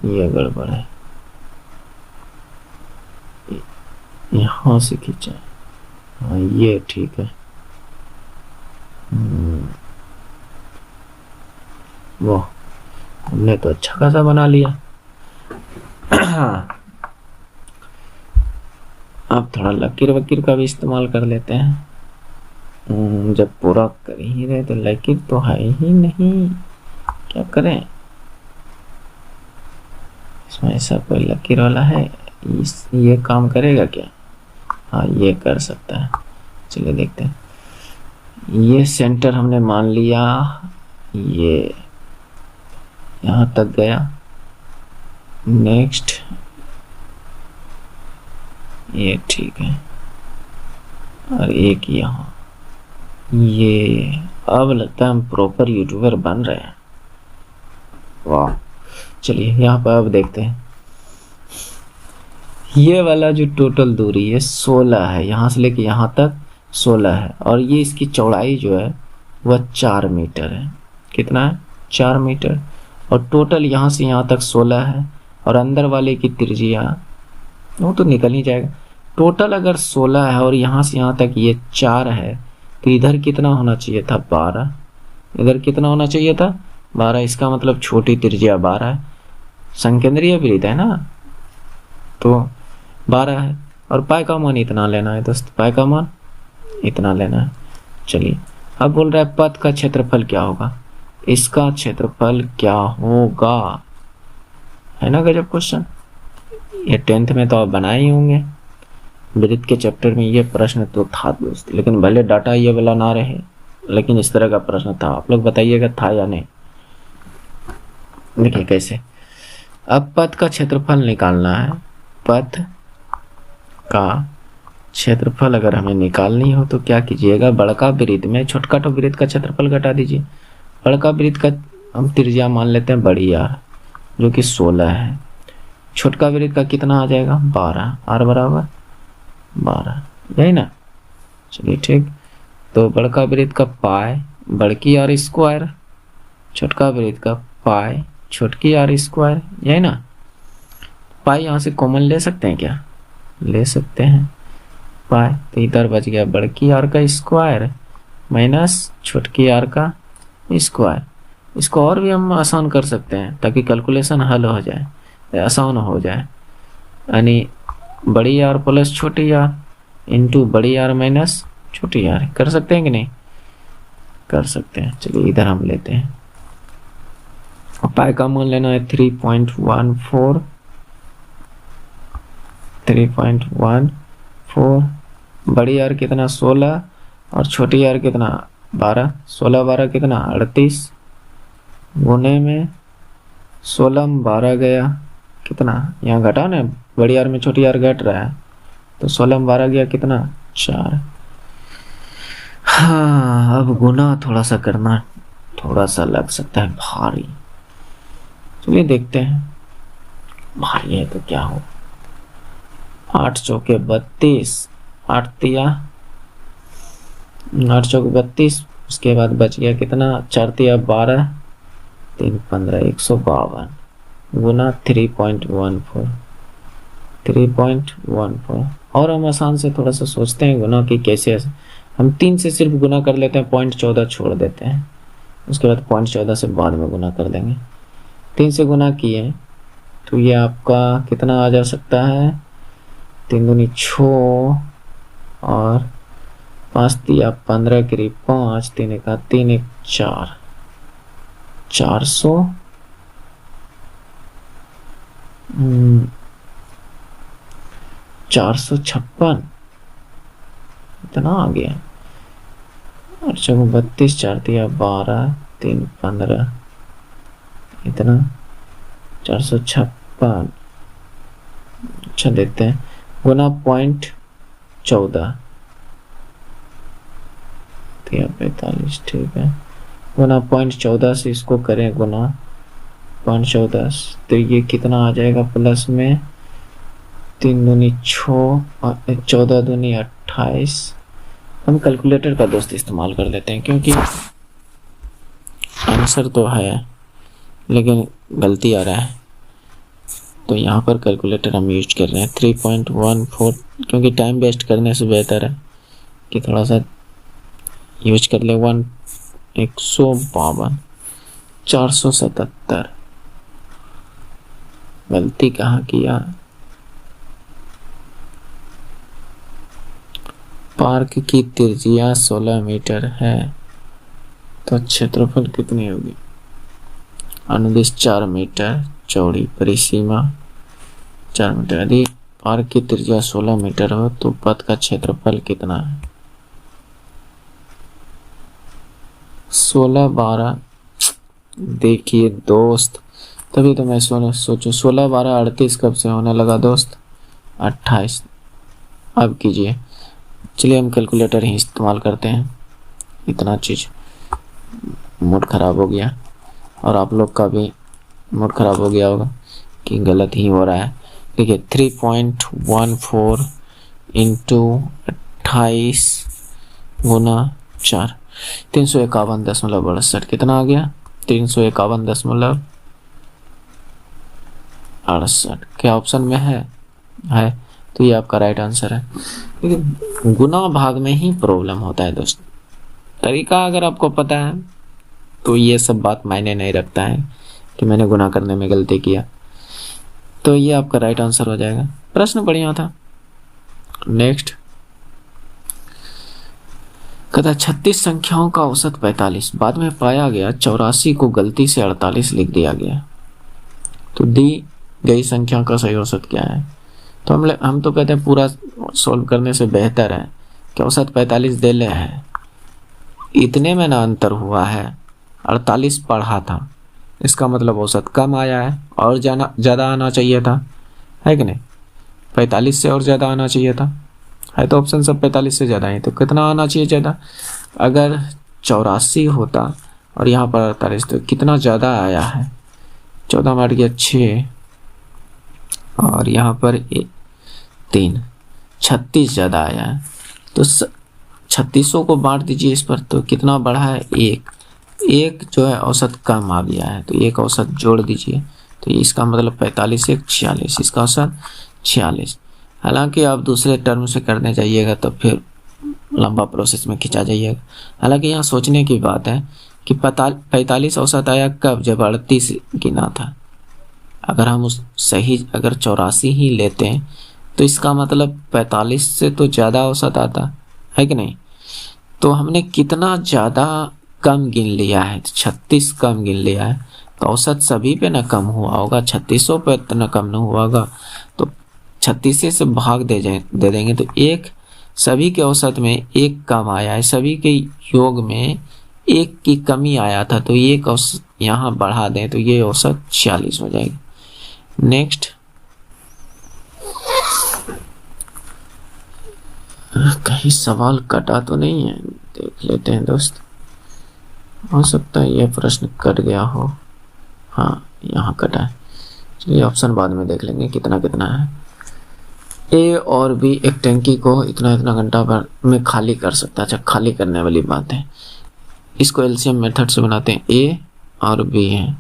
ये गड़बड़ है, यहाँ से खींचा। हाँ, ये ठीक है। वाह, हमने तो अच्छा खासा बना लिया। अब थोड़ा लकीर वकीर का भी इस्तेमाल कर लेते हैं। जब पूरा कर ही रहे तो लकीर तो है ही नहीं, क्या करें? इसमें ऐसा कोई लकीर वाला है, ये काम करेगा क्या? हाँ, ये कर सकता है। चलिए देखते हैं। ये सेंटर हमने मान लिया, ये यहाँ तक गया। नेक्स्ट, ये ठीक है, और एक यहाँ, ये अब लगता है हम प्रॉपर यूट्यूबर बन रहे हैं। वाह, चलिए यहाँ पर अब देखते हैं। ये वाला जो टोटल दूरी है 16 है, यहाँ से लेके यहाँ तक 16 है, और ये इसकी चौड़ाई जो है वह 4 मीटर है। कितना है? 4 मीटर। और टोटल यहाँ से यहाँ तक 16 है, और अंदर वाले की त्रिज्या वो तो निकल ही जाएगा। टोटल अगर 16 है और यहाँ से यहाँ तक ये 4 है, तो इधर कितना होना चाहिए था? 12। इधर कितना होना चाहिए था? 12। इसका मतलब छोटी त्रिज्या 12 है। संकेंद्रीय वृत्त है ना, तो 12 है और पाई का मान इतना लेना है दोस्त, पाई का मान इतना लेना है। चलिए अब बोल रहा है पथ का क्षेत्रफल क्या होगा, इसका क्षेत्रफल क्या होगा, है ना गजब क्वेश्चन। ये 10th में तो आप बनाए ही होंगे, वृत्त के चैप्टर में ये प्रश्न तो था दोस्त, लेकिन भले डाटा ये वाला ना रहे, लेकिन इस तरह का प्रश्न था। आप लोग बताइएगा था या नहीं। देखिए कैसे, अब पथ का क्षेत्रफल निकालना है। पथ का क्षेत्रफल अगर हमें निकालनी हो तो क्या कीजिएगा, बड़का वृत्त में छोटका तो वृत्त का क्षेत्रफल घटा दीजिए। बड़का वृत्त का हम त्रिज्या मान लेते हैं बड़ी आर, जो कि 16 है। छोटका वृत्त का कितना आ जाएगा, 12, आर बराबर 12, यही ना। चलिए ठीक, तो बड़का वृत्त का पाई बड़की आर स्क्वायर, छोटका वृत्त का पाई छोटकी आर स्क्वायर, यही ना। पाई यहाँ से कॉमन ले सकते हैं क्या, ले सकते हैं पाई, तो इधर बच गया बड़की आर का स्क्वायर माइनस छोटकी आर का स्क्वायर। इसको और भी हम आसान कर सकते हैं ताकि कैलकुलेशन हल हो जाए, आसान हो जाए, यानी बड़ी आर प्लस छोटी आर इंटू बड़ी आर माइनस छोटी आर। कर सकते हैं कि नहीं, कर सकते हैं। चलिए इधर हम लेते हैं, पाई का मान लेना है 3.14, 3.14, बड़ी आर कितना 16 और छोटी आर कितना 12, 16 12 कितना 38, गुने में 16 में 12 गया कितना, यहाँ घटा ना, बड़ी आर में छोटी आर घट रहा है, तो 16 में 12 गया कितना 4। हाँ अब गुना थोड़ा सा करना थोड़ा सा लग सकता है भारी, चलिए देखते हैं भारी है तो क्या हो। 8 चौके 32, 8 तिया 8 चौके 32, उसके बाद बच गया कितना 4 तिया 12, 3 15 152 गुना 3.14, 3.14। और हम आसान से थोड़ा सा सोचते हैं गुना की कैसे, हम 3 से सिर्फ गुना कर लेते हैं, 0.14 छोड़ देते हैं, उसके बाद 0.14 से बाद में गुना कर देंगे। 3 से गुना किए तो ये आपका कितना आ जा सकता है, 3 दूनी 6 और 5 तिया 15 करीब 5, 3 एक 3 1 4, 456 इतना आ गया। 8 चौके 32, 4 तिया 12, 3 15 इतना 456। अच्छा देखते हैं, गुना 0.14 45, ठीक है, गुना 0.14 से इसको करें गुना 0.14, तो ये कितना आ जाएगा प्लस में 3 दूनी 6 और 14 दूनी 28। हम कैलकुलेटर का दोस्त इस्तेमाल कर लेते हैं क्योंकि आंसर तो है लेकिन गलती आ रहा है, तो यहाँ पर कैलकुलेटर हम यूज कर रहे हैं 3.14, क्योंकि टाइम वेस्ट करने से बेहतर है कि थोड़ा सा यूज कर ले। 152 477, गलती कहाँ किया, पार्क की त्रिज्या 16 मीटर है तो क्षेत्रफल कितनी होगी, अनुदिश 4 मीटर, चौड़ी परिसीमा 4 मीटर। यदि पार्क की त्रिज्या 16 मीटर हो तो पथ का क्षेत्रफल कितना है, 16 12। देखिए दोस्त, तभी तो मैं सोचूं 16 12 38 कब से होने लगा दोस्त, 28। अब कीजिए, चलिए हम कैलकुलेटर ही इस्तेमाल करते हैं। इतना चीज़ मूड खराब हो गया और आप लोग का भी मूड खराब हो गया होगा कि गलत ही हो रहा है। देखिए 3.14 इंटू 28 गुना 4, 351.68 कितना आ गया, 351.68। क्या ऑप्शन में है, तो ये आपका राइट आंसर है। लेकिन गुना भाग में ही प्रॉब्लम होता है दोस्त, तरीका अगर आपको पता है तो ये सब बात मायने नहीं रखता है कि मैंने गुना करने में गलती किया। तो ये आपका राइट आंसर हो जाएगा। प्रश्न बढ़िया था। नेक्स्ट कहता 36 संख्याओं का औसत 45, बाद में पाया गया 84 को गलती से 48 लिख दिया गया, तो दी गई संख्या का सही औसत क्या है? तो हम तो कहते हैं पूरा सॉल्व करने से बेहतर है कि औसत 45 दे ले है, इतने में ना अंतर हुआ है, 48 पढ़ा था, इसका मतलब औसत कम आया है और ज़्यादा आना चाहिए था, है कि नहीं? 45 से और ज़्यादा आना चाहिए था, है तो ऑप्शन सब 45 से ज़्यादा है, तो कितना आना चाहिए ज़्यादा? अगर 84 होता और यहाँ पर 48, तो कितना ज़्यादा आया है? 14 में 8 गया 6 और यहाँ पर 3, 36 ज़्यादा आया है। तो 3600 को बांट दीजिए इस पर, तो कितना बढ़ा है? एक जो है औसत कम आ गया है, तो एक औसत जोड़ दीजिए, तो इसका मतलब 45 एक 46, इसका औसत 46। हालांकि आप दूसरे टर्म से करने जाइएगा तो फिर लंबा प्रोसेस में खिंचा जाइएगा। हालांकि यहाँ सोचने की बात है कि 45 औसत आया कब? जब 38 गिना था। अगर हम अगर 84 ही लेते हैं तो इसका मतलब 45 से तो ज़्यादा औसत आता है कि नहीं? तो हमने कितना ज़्यादा कम गिन लिया है, 36 कम गिन लिया है, तो औसत सभी पे ना कम हुआ होगा, 3600 पे इतना कम नहीं हुआ होगा, तो 36 से भाग दे देंगे, तो एक सभी के औसत में एक कम आया है, सभी के योग में एक की कमी आया था, तो ये औसत यहाँ बढ़ा दें तो ये औसत 46 हो जाएगी। नेक्स्ट कहीं सवाल कटा तो नहीं है, देख लेते हैं दोस्त, हो सकता है यह प्रश्न कट गया हो। हाँ यहाँ कटा है, चलिए ऑप्शन बाद में देख लेंगे कितना कितना है। ए और बी एक टंकी को इतना इतना घंटा भर में खाली कर सकता है। अच्छा, खाली करने वाली बात है, इसको एलसीएम मेथड से बनाते हैं। ए और बी है,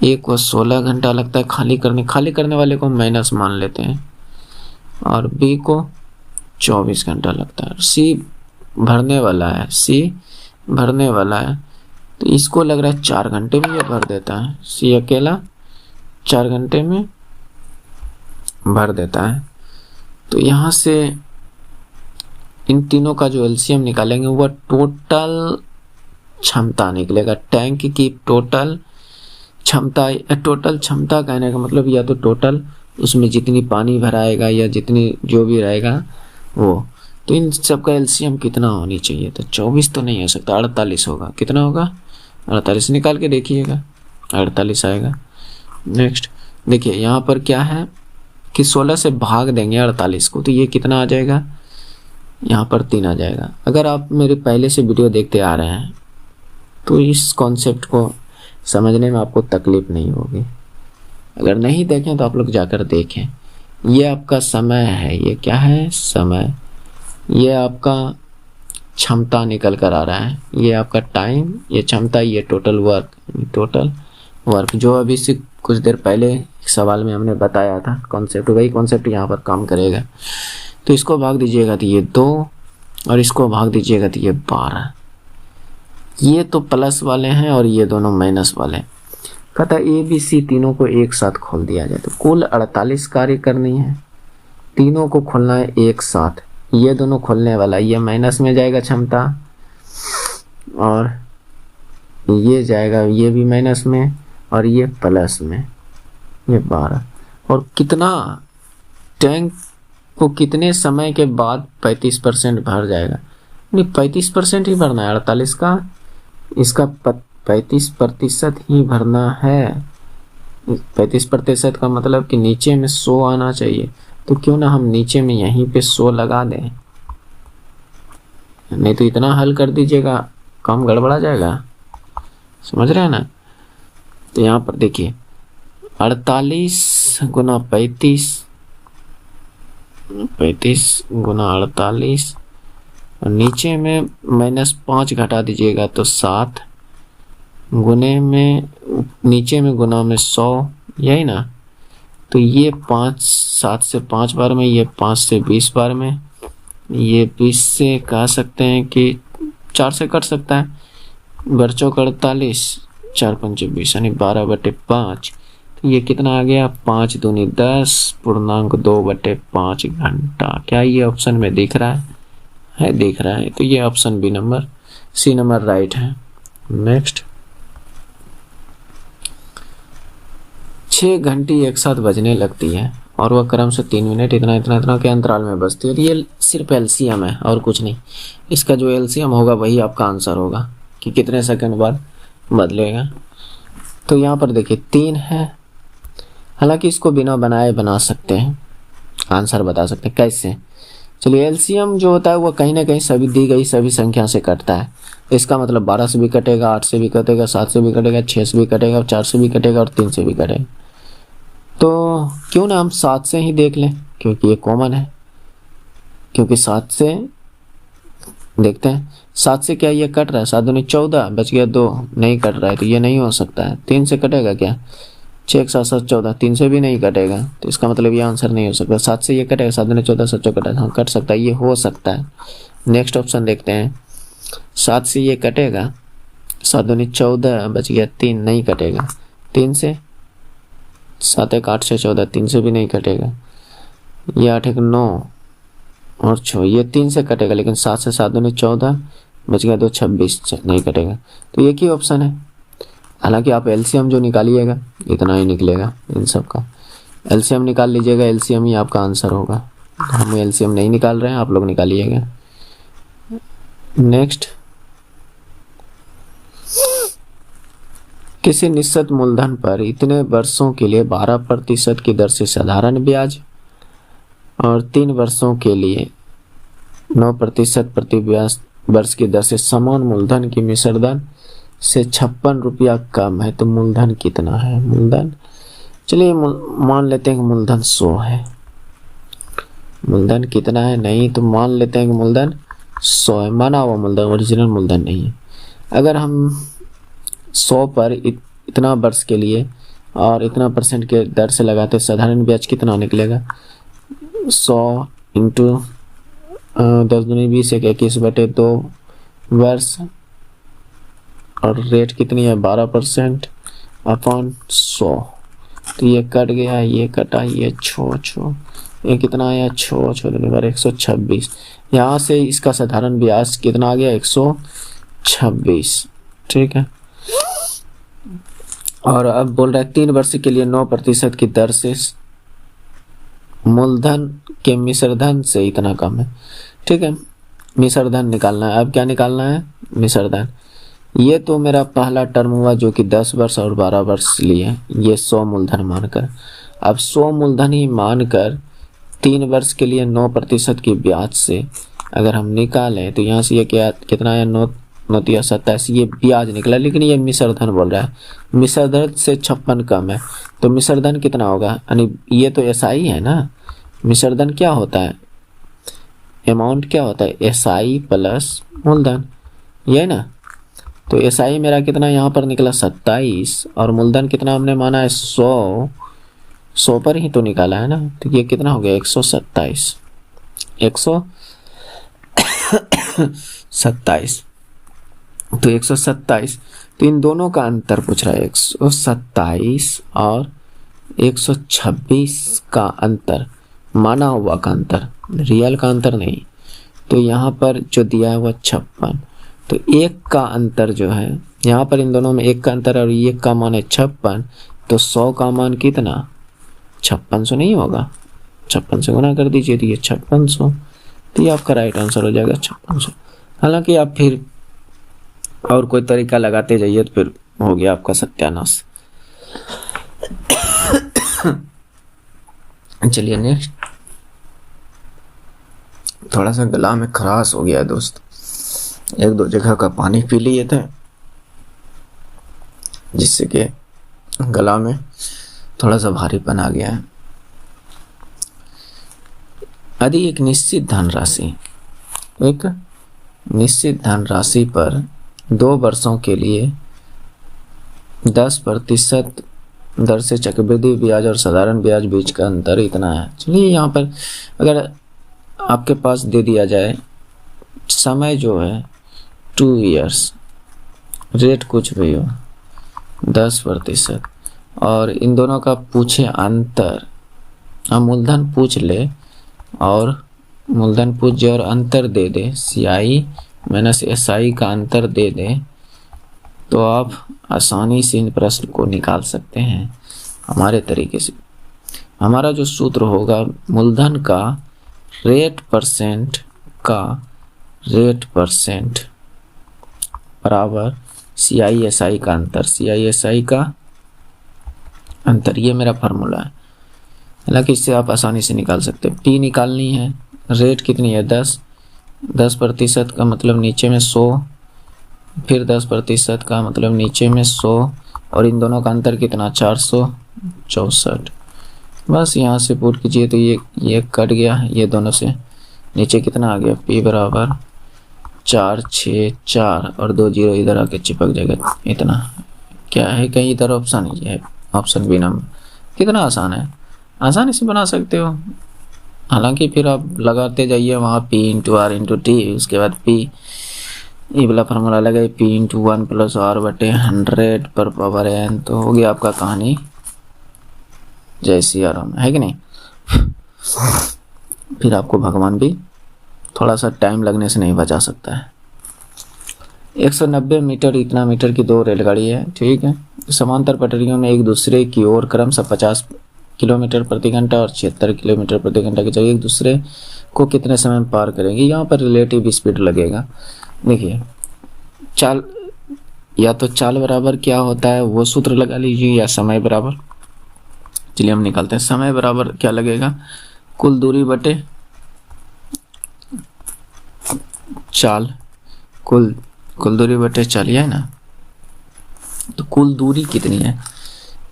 ए को 16 घंटा लगता है खाली करने वाले को माइनस मान लेते हैं, और बी को 24 घंटा लगता है। सी भरने वाला है, तो इसको लग रहा है 4 घंटे में ये भर देता है। सी अकेला 4 घंटे में भर देता है। तो यहाँ से इन तीनों का जो एलसीएम निकालेंगे वह टोटल क्षमता निकलेगा। टैंक की टोटल क्षमता कहने का मतलब या तो टोटल उसमें जितनी पानी भराएगा या जितनी जो भी रहेगा वो, तो इन सब का एलसीएम कितना होनी चाहिए? तो 24 तो नहीं हो सकता, 48 होगा। कितना होगा? 48 निकाल के देखिएगा, 48 आएगा। नेक्स्ट देखिए यहाँ पर क्या है कि 16 से भाग देंगे 48 को, तो ये कितना आ जाएगा? यहाँ पर 3 आ जाएगा। अगर आप मेरे पहले से वीडियो देखते आ रहे हैं तो इस कॉन्सेप्ट को समझने में आपको तकलीफ नहीं होगी। अगर नहीं देखें तो आप लोग जाकर देखें। ये आपका समय है, ये क्या है? समय। ये आपका क्षमता निकल कर आ रहा है, ये आपका टाइम, ये क्षमता, ये टोटल वर्क जो अभी से कुछ देर पहले एक सवाल में हमने बताया था कॉन्सेप्ट, वही कॉन्सेप्ट यहाँ पर काम करेगा। तो इसको भाग दीजिएगा तो ये 2 और इसको भाग दीजिएगा तो ये 12। ये तो प्लस वाले हैं और ये दोनों माइनस वाले हैं। कहता ए बी सी तीनों को एक साथ खोल दिया जाए, तो कुल 48 कार्य करनी है, तीनों को खोलना है एक साथ। ये दोनों खोलने वाला, ये माइनस में जाएगा क्षमता और ये जाएगा, ये भी माइनस में और ये प्लस में, ये 12। और कितना टैंक को कितने समय के बाद 35% भर जाएगा? नहीं 35% ही भरना है, 48 का इसका 35% ही भरना है। 35% का मतलब कि नीचे में 100 आना चाहिए, तो क्यों ना हम नीचे में यहीं पे 100 लगा दें। नहीं तो इतना हल कर दीजिएगा, काम गड़बड़ा जाएगा, समझ रहे हैं ना? तो यहाँ पर देखिए 48 गुना 35 गुना 48 और नीचे में -5 घटा दीजिएगा तो 7 गुने में नीचे में गुना में 100, यही ना? तो ये 7 से 5 बार में, ये 5 से 20 बार में, ये 20 से कह सकते हैं कि 4 से कट सकता है। बच्चों का 48, 4 पंचे 20 यानी 12/5, तो ये कितना आ गया, 5 दूनी 10 पूर्णांक 2/5 घंटा। क्या ये ऑप्शन में दिख रहा है? दिख रहा है। तो ये ऑप्शन सी नंबर राइट है। नेक्स्ट, 6 घंटी एक साथ बजने लगती है और वह क्रम से 3 मिनट इतना इतना इतना के अंतराल में बजती है। ये सिर्फ एलसीएम है और कुछ नहीं। इसका जो एलसीएम होगा वही आपका आंसर होगा कि कितने सेकंड बाद बदलेगा। तो यहाँ पर देखिए 3 है। हालांकि इसको बिना बनाए बना सकते हैं, आंसर बता सकते हैं। कैसे? चलिए, एलसीएम जो होता है वो कहीं ना कहीं सभी दी गई सभी संख्या से कटता है। इसका मतलब 12 से भी कटेगा, 8 से भी कटेगा, 7 से भी कटेगा, 6 से भी कटेगा, और 4 से भी कटेगा, और 3 से भी कटेगा। तो क्यों ना हम 7 से ही देख लें, क्योंकि ये कॉमन है। क्योंकि 7 से देखते हैं, 7 से क्या ये कट रहा है? 7 दूनी 14, बच गया 2, नहीं कट रहा है तो ये नहीं हो सकता है। 3 से कटेगा क्या? 6 एक 7 7 14, 3 से भी नहीं कटेगा तो इसका मतलब ये आंसर नहीं हो सकता। 7 से ये कटेगा, 7 दूनी 14, 7 चौक कटेगा, हाँ कट सकता है, ये हो सकता है। नेक्स्ट ऑप्शन देखते हैं, 7 से ये कटेगा, 7 दूनी 14, बच गया 3, नहीं कटेगा। 3 से 7 एक 8 से 14, 3 से भी नहीं कटेगा। ये 8 एक 9 और 6, ये 3 से कटेगा, लेकिन 7 से 7 दूनी 14, बच गया 2 26, नहीं कटेगा। तो एक ही ऑप्शन है। हालांकि आप एलसीएम जो निकालिएगा इतना ही निकलेगा इन सब का। एलसीएम निकाल लीजिएगा, एलसीएम ही आपका आंसर होगा। हम एलसीएम नहीं निकाल रहे हैं, आप लोग निकालिएगा। नेक्स्ट, किसी निश्चित मूलधन पर इतने वर्षों के लिए 12% की दर से साधारण ब्याज और 3 वर्षों के लिए 9% प्रति वर्ष की दर से समान मूलधन की मिश्र दर से 56 रुपया कम है, तो मूलधन कितना है? मूलधन, चलिए मान लेते हैं कि मूलधन 100 है। मूलधन कितना है? नहीं, तो मान लेते हैं कि मूलधन 100 है। माना हुआ मूलधन, ओरिजिनल मूलधन नहीं है। अगर हम 100 पर इतना वर्ष के लिए और इतना % के दर से लगाते, साधारण ब्याज कितना निकलेगा? 100 इंटू 10 दूनी 20, 21/2 वर्ष, और रेट कितनी है? 12% अपॉन 100। तो ये कट गया, ये कटा, ये छो ये कितना आया? 6 दूनी 12, 126। यहाँ से इसका साधारण ब्याज कितना आ गया? 126। ठीक है। और अब बोल रहा है 3 वर्ष के लिए 9% की दर से मूलधन के मिश्रधन से इतना कम है। ठीक है, मिश्रधन निकालना है। अब क्या निकालना है? मिश्रधन। ये तो मेरा पहला टर्म हुआ जो कि 10 वर्ष और 12 वर्ष लिए, ये 100 मूलधन मानकर। अब 100 मूलधन ही मानकर 3 वर्ष के लिए 9% की ब्याज से अगर हम निकालें तो यहाँ से ये क्या कितना है? 9 27, ये ब्याज निकला, लेकिन ये मिश्रधन बोल रहा है। मिश्रधन से 56 कम है, तो मिश्रधन कितना होगा? यानी ये तो एसआई है ना। मिश्रधन क्या होता है? अमाउंट क्या होता है? एसआई प्लस मूलधन, ये ना। तो एसआई मेरा कितना यहाँ पर निकला? 27, और मूलधन कितना हमने माना है? 100 पर ही तो निकाला है ना। तो ये कितना हो गया? 127। 127, तो 127। तो इन दोनों का अंतर पूछ रहा है, 127 और 126 का अंतर, माना हुआ का अंतर, रियल का अंतर नहीं। तो यहाँ पर जो दिया है वह 56, तो 1 का अंतर जो है यहाँ पर, इन दोनों में 1 का अंतर, और 1 का मान है 56, तो 100 का मान कितना? 5600 नहीं होगा? 56 से गुना कर दीजिए तो ये 5600, तो ये आपका राइट आंसर हो जाएगा 5600। हालांकि आप फिर और कोई तरीका लगाते जाइए तो फिर हो गया आपका सत्यानाश। चलिए नेक्स्ट, थोड़ा सा गला में खराश हो गया है दोस्त, 1-2 जगह का पानी पी लिए थे जिससे कि गला में थोड़ा सा भारीपन आ गया है। यदि एक निश्चित धनराशि पर 2 वर्षों के लिए 10% दर से चक्रवृद्धि ब्याज और साधारण ब्याज बीच का अंतर इतना है। चलिए यहाँ पर अगर आपके पास दे दिया जाए समय जो है 2 इयर्स, रेट कुछ भी हो 10% और इन दोनों का पूछे अंतर, हम मूलधन पूछ ले और मूलधन पूछ जे और अंतर दे दे, CI माइनस SI का अंतर दे दे, तो आप आसानी से इन प्रश्न को निकाल सकते हैं हमारे तरीके से। हमारा जो सूत्र होगा मूलधन का रेट परसेंट बराबर CI SI का अंतर, CI SI का अंतर, ये मेरा फार्मूला है। हालांकि इससे आप आसानी से निकाल सकते हैं। P निकालनी है, रेट कितनी है 10% का मतलब नीचे में 100, फिर 10% का मतलब नीचे में 100, और इन दोनों का अंतर कितना 464। बस यहाँ से पुट कीजिए तो ये कट गया, ये दोनों से नीचे कितना आ गया P बराबर 464 और 2 जीरो इधर आके चिपक जाएगा। इतना क्या है, कहीं इधर ऑप्शन ही है, ऑप्शन बी नंबर। कितना आसान है, आसानी से बना सकते हो। हालांकि फिर आप लगाते जाइए वहाँ P into R into T, उसके बाद P ये वाला फार्मूला लगाए P इंटू 1 प्लस R बटे 100 पर पावर n, तो हो गया आपका कहानी जय सिया राम, है कि नहीं। फिर आपको भगवान भी थोड़ा सा टाइम लगने से नहीं बचा सकता है। 190 मीटर इतना मीटर की 2 रेलगाड़ी है, ठीक है। समांतर पटरियों में एक दूसरे की ओर क्रमशः 50 किलोमीटर प्रति घंटा और 76 किलोमीटर प्रति घंटा की जगह एक दूसरे को कितने समय में पार करेंगे। यहाँ पर रिलेटिव स्पीड लगेगा। देखिए चाल, या तो चाल बराबर क्या होता है वो सूत्र लगा लीजिए, या समय बराबर, चलिए हम निकालते हैं। समय बराबर क्या लगेगा, कुल दूरी बटे चाल, कुल दूरी बटे चाल, है ना। तो कुल दूरी कितनी है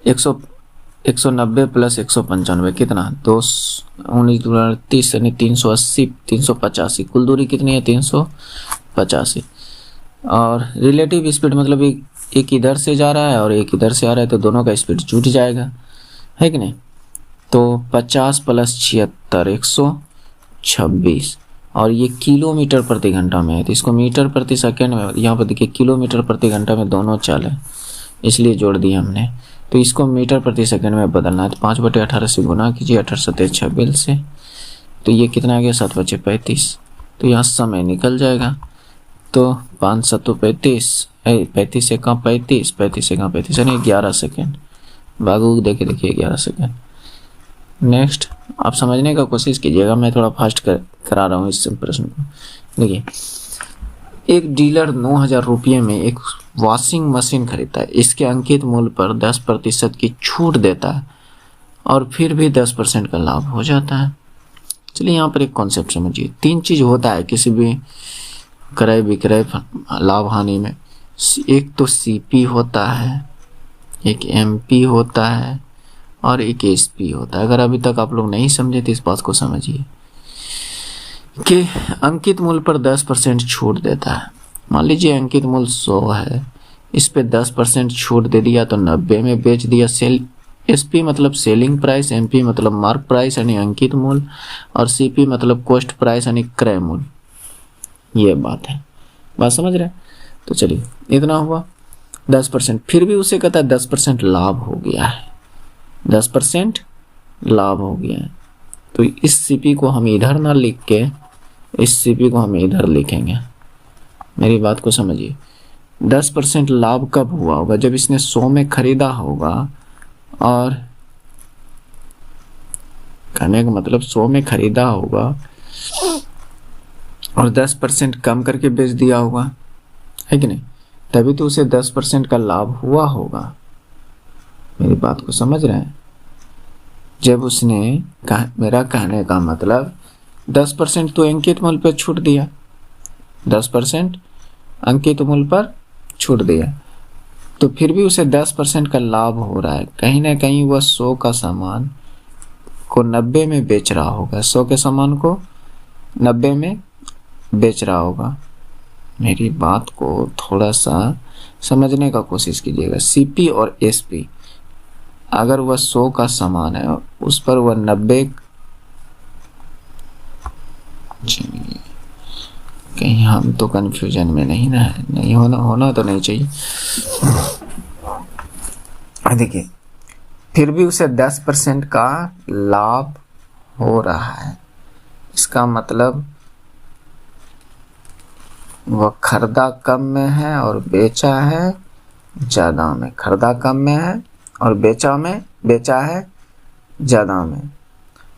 190 प्लस 195 कितना 219 यानी 380 385, कुल दूरी कितनी है 385। और रिलेटिव स्पीड मतलब एक इधर से जा रहा है और एक इधर से आ रहा है, तो दोनों का स्पीड जुट जाएगा, है कि नहीं। तो 50 प्लस 76 126, और ये किलोमीटर प्रति घंटा में है, तो इसको मीटर प्रति सेकंड में, यहाँ पर देखिए किलोमीटर प्रति घंटा में दोनों चाल है, इसलिए जोड़ दिया हमने। तो इसको मीटर प्रति सेकंड में बदलना है, तो 5/18 से गुना कीजिए, 18×7 से, तो ये कितना आ गया 7/35। तो यहाँ समय निकल जाएगा, तो 5×7=35, 35 से कम 35, 35 से कम 35 यानी 11 सेकेंड। बागू देखिए 11 सेकेंड। नेक्स्ट आप समझने का कोशिश कीजिएगा, मैं थोड़ा फास्ट करा रहा हूँ इस प्रश्न को। देखिए एक डीलर 9,000 रुपये में एक वॉशिंग मशीन खरीदता है, इसके अंकित मूल्य पर 10% की छूट देता है और फिर भी 10% का लाभ हो जाता है। चलिए यहाँ पर एक कॉन्सेप्ट समझिए। 3 चीज होता है किसी भी क्रय विक्रय लाभ हानि में। एक तो CP होता है, एक MP होता है और एक SP होता है। अगर अभी तक आप लोग नहीं समझे तो इस बात को समझिए कि अंकित मूल्य पर 10% छूट देता है। मान लीजिए अंकित मूल्य 100 है, इस पे 10% छूट दे दिया तो 90 में बेच दिया। SP मतलब सेलिंग प्राइस, MP मतलब मार्क प्राइस यानी अंकित मूल्य, और CP मतलब कॉस्ट प्राइस यानी क्रय मूल्य। ये बात है, बात समझ रहे हैं। तो चलिए इतना हुआ 10%, फिर भी उसे कहता है 10% लाभ हो गया है, 10% लाभ हो गया है। तो इस CP को हम इधर ना लिख के इस CP को हम इधर लिखेंगे। मेरी बात को समझिए। 10% लाभ कब हुआ होगा, जब इसने 100 में खरीदा होगा, और कहने का मतलब 100 में खरीदा होगा और 10% कम करके बेच दिया होगा, है कि नहीं, तभी तो उसे 10% का लाभ हुआ होगा। मेरी बात को समझ रहे हैं। जब उसने मेरा कहने का मतलब 10% तो अंकित मूल्य पर छूट दिया, 10% अंकित मूल्य पर छूट दिया, तो फिर भी उसे 10% का लाभ हो रहा है। कहीं ना कहीं वह 100 का सामान को 90 में बेच रहा होगा, 100 के सामान को 90 में बेच रहा होगा। मेरी बात को थोड़ा सा समझने का कोशिश कीजिएगा। CP और SP, अगर वह 100 का सामान है उस पर वह 90, कहीं हम तो कंफ्यूजन में नहीं ना है, नहीं होना तो नहीं चाहिए। देखिए फिर भी उसे 10% का लाभ हो रहा है। इसका मतलब वह खरीदा कम में है और बेचा है ज़्यादा में। खरीदा कम में है और बेचा है ज़्यादा में।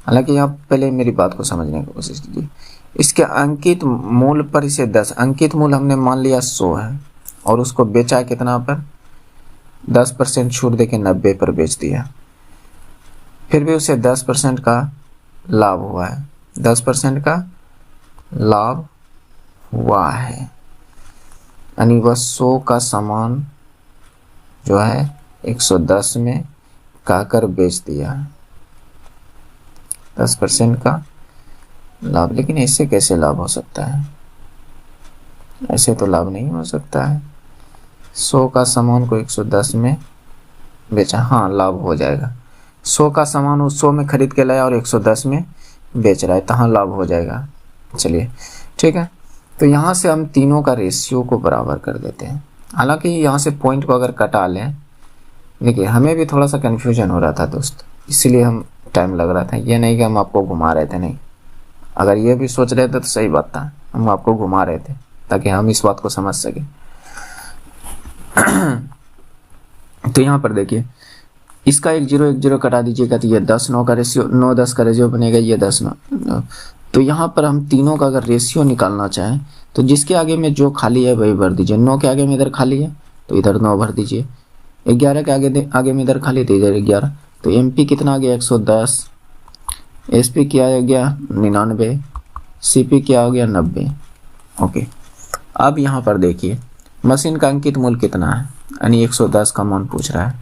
हालांकि यहाँ पहले मेरी बात को समझने की कोशिश कीजिए। इसके अंकित मूल्य पर इसे 10, अंकित मूल्य हमने मान लिया 100 है और उसको बेचा है कितना पर, 10% छूट देके 90 पर बेच दिया। फिर भी उसे 10% का लाभ हुआ है, 10% का लाभ हुआ है, यानी वह 100 का सामान जो है 110 में कहकर बेच दिया, 10% का लाभ। लेकिन ऐसे कैसे लाभ हो सकता है? ऐसे तो लाभ नहीं हो सकता है। 100 का सामान को 110 में बेचा, हाँ लाभ हो जाएगा। 100 का सामान वो 100 में खरीद के लाया और 110 में बेच रहा है, तो हाँ लाभ हो जाएगा। चलिए ठीक है, तो यहाँ से हम तीनों का रेशियो को बराबर कर देते हैं। हालांकि यहाँ से पॉइंट को अगर कटा लें, देखिए हमें भी थोड़ा सा कन्फ्यूजन हो रहा था दोस्त, इसलिए हम टाइम लग रहा था। ये नहीं कि हम आपको घुमा रहे थे, नहीं, अगर ये भी सोच रहे थे तो सही बात था, हम आपको घुमा रहे थे ताकि हम इस बात को समझ सकें। तो यहाँ पर देखिए, इसका 1 0 1 0 कटा दीजिएगा तो ये 10 9 का रेशियो, 9 10 का रेशियो बनेगा, ये 10 9। तो यहाँ पर हम तीनों का अगर रेशियो निकालना चाहें तो जिसके आगे में जो खाली है वही भर दीजिए। 9 के आगे में इधर खाली है तो इधर 9 भर दीजिए। 11 के आगे में इधर खाली तो इधर 11। तो MP कितना आ गया 110, SP क्या आ गया 99, CP क्या हो गया 90। ओके, अब यहाँ पर देखिए मशीन का अंकित मूल्य कितना है, यानी 110 का मान पूछ रहा है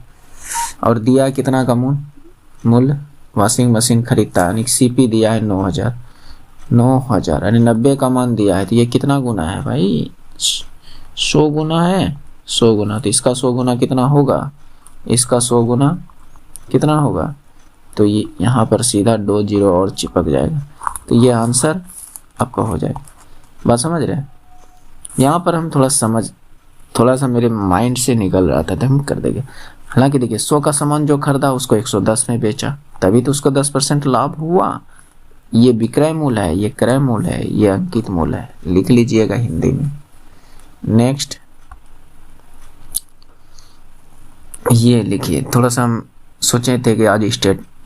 और दिया है कितना का मूल्य वॉशिंग मशीन खरीदता है, यानी CP दिया है 9000, यानी 90 का मान दिया है। तो ये कितना गुना है भाई, 100 गुना है, 100 गुना। तो इसका 100 गुना कितना होगा, इसका 100 गुना कितना होगा, तो ये यहाँ पर सीधा 2 0 और चिपक जाएगा। तो ये आंसर आपका हो जाएगा। बात समझ रहे हैं? यहाँ पर हम थोड़ा सा मेरे माइंड से निकल रहा था तो हम कर देंगे। हालांकि देखिए 100 का सामान जो खरीदा उसको 110 में बेचा, तभी तो उसको 10% लाभ हुआ। ये विक्रय मूल्य है, ये क्रय मूल्य है, ये अंकित मूल्य है, लिख लीजिएगा हिंदी में। नेक्स्ट ये लिखिए, थोड़ा सा हम सोचे थे कि आज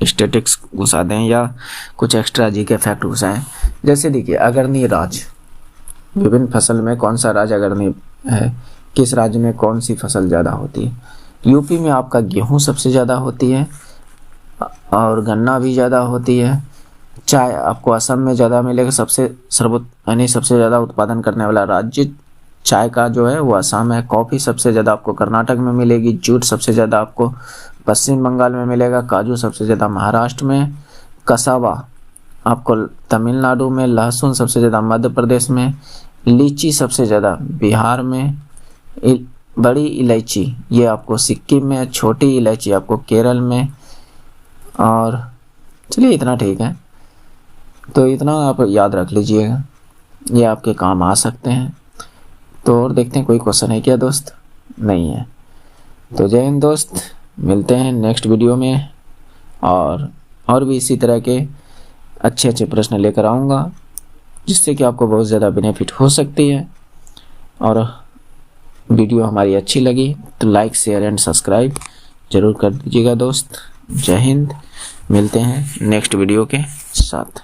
स्टैटिक्स घुसा दें या कुछ एक्स्ट्रा जी के फैक्ट घुसाएं। जैसे देखिए अग्रणी राज्य, विभिन्न फसल में कौन सा राज्य अग्रणी है, किस राज्य में कौन सी फसल ज़्यादा होती है। यूपी में आपका गेहूं सबसे ज़्यादा होती है और गन्ना भी ज़्यादा होती है। चाय आपको असम में ज़्यादा मिलेगा, सबसे ज़्यादा उत्पादन करने वाला राज्य चाय का जो है वो असम है। कॉफ़ी सबसे ज़्यादा आपको कर्नाटक में मिलेगी। जूट सबसे ज़्यादा आपको पश्चिम बंगाल में मिलेगा। काजू सबसे ज़्यादा महाराष्ट्र में। कसावा आपको तमिलनाडु में। लहसुन सबसे ज़्यादा मध्य प्रदेश में। लीची सबसे ज़्यादा बिहार में। बड़ी इलायची ये आपको सिक्किम में। छोटी इलायची आपको केरल में। और चलिए इतना ठीक है, तो इतना आप याद रख लीजिएगा, ये आपके काम आ सकते हैं। तो और देखते हैं कोई क्वेश्चन है क्या दोस्त? नहीं है। तो जय हिंद दोस्त, मिलते हैं नेक्स्ट वीडियो में और भी इसी तरह के अच्छे प्रश्न लेकर आऊँगा जिससे कि आपको बहुत ज़्यादा बेनिफिट हो सकती है। और वीडियो हमारी अच्छी लगी तो लाइक शेयर एंड सब्सक्राइब ज़रूर कर दीजिएगा दोस्त। जय हिंद, मिलते हैं नेक्स्ट वीडियो के साथ।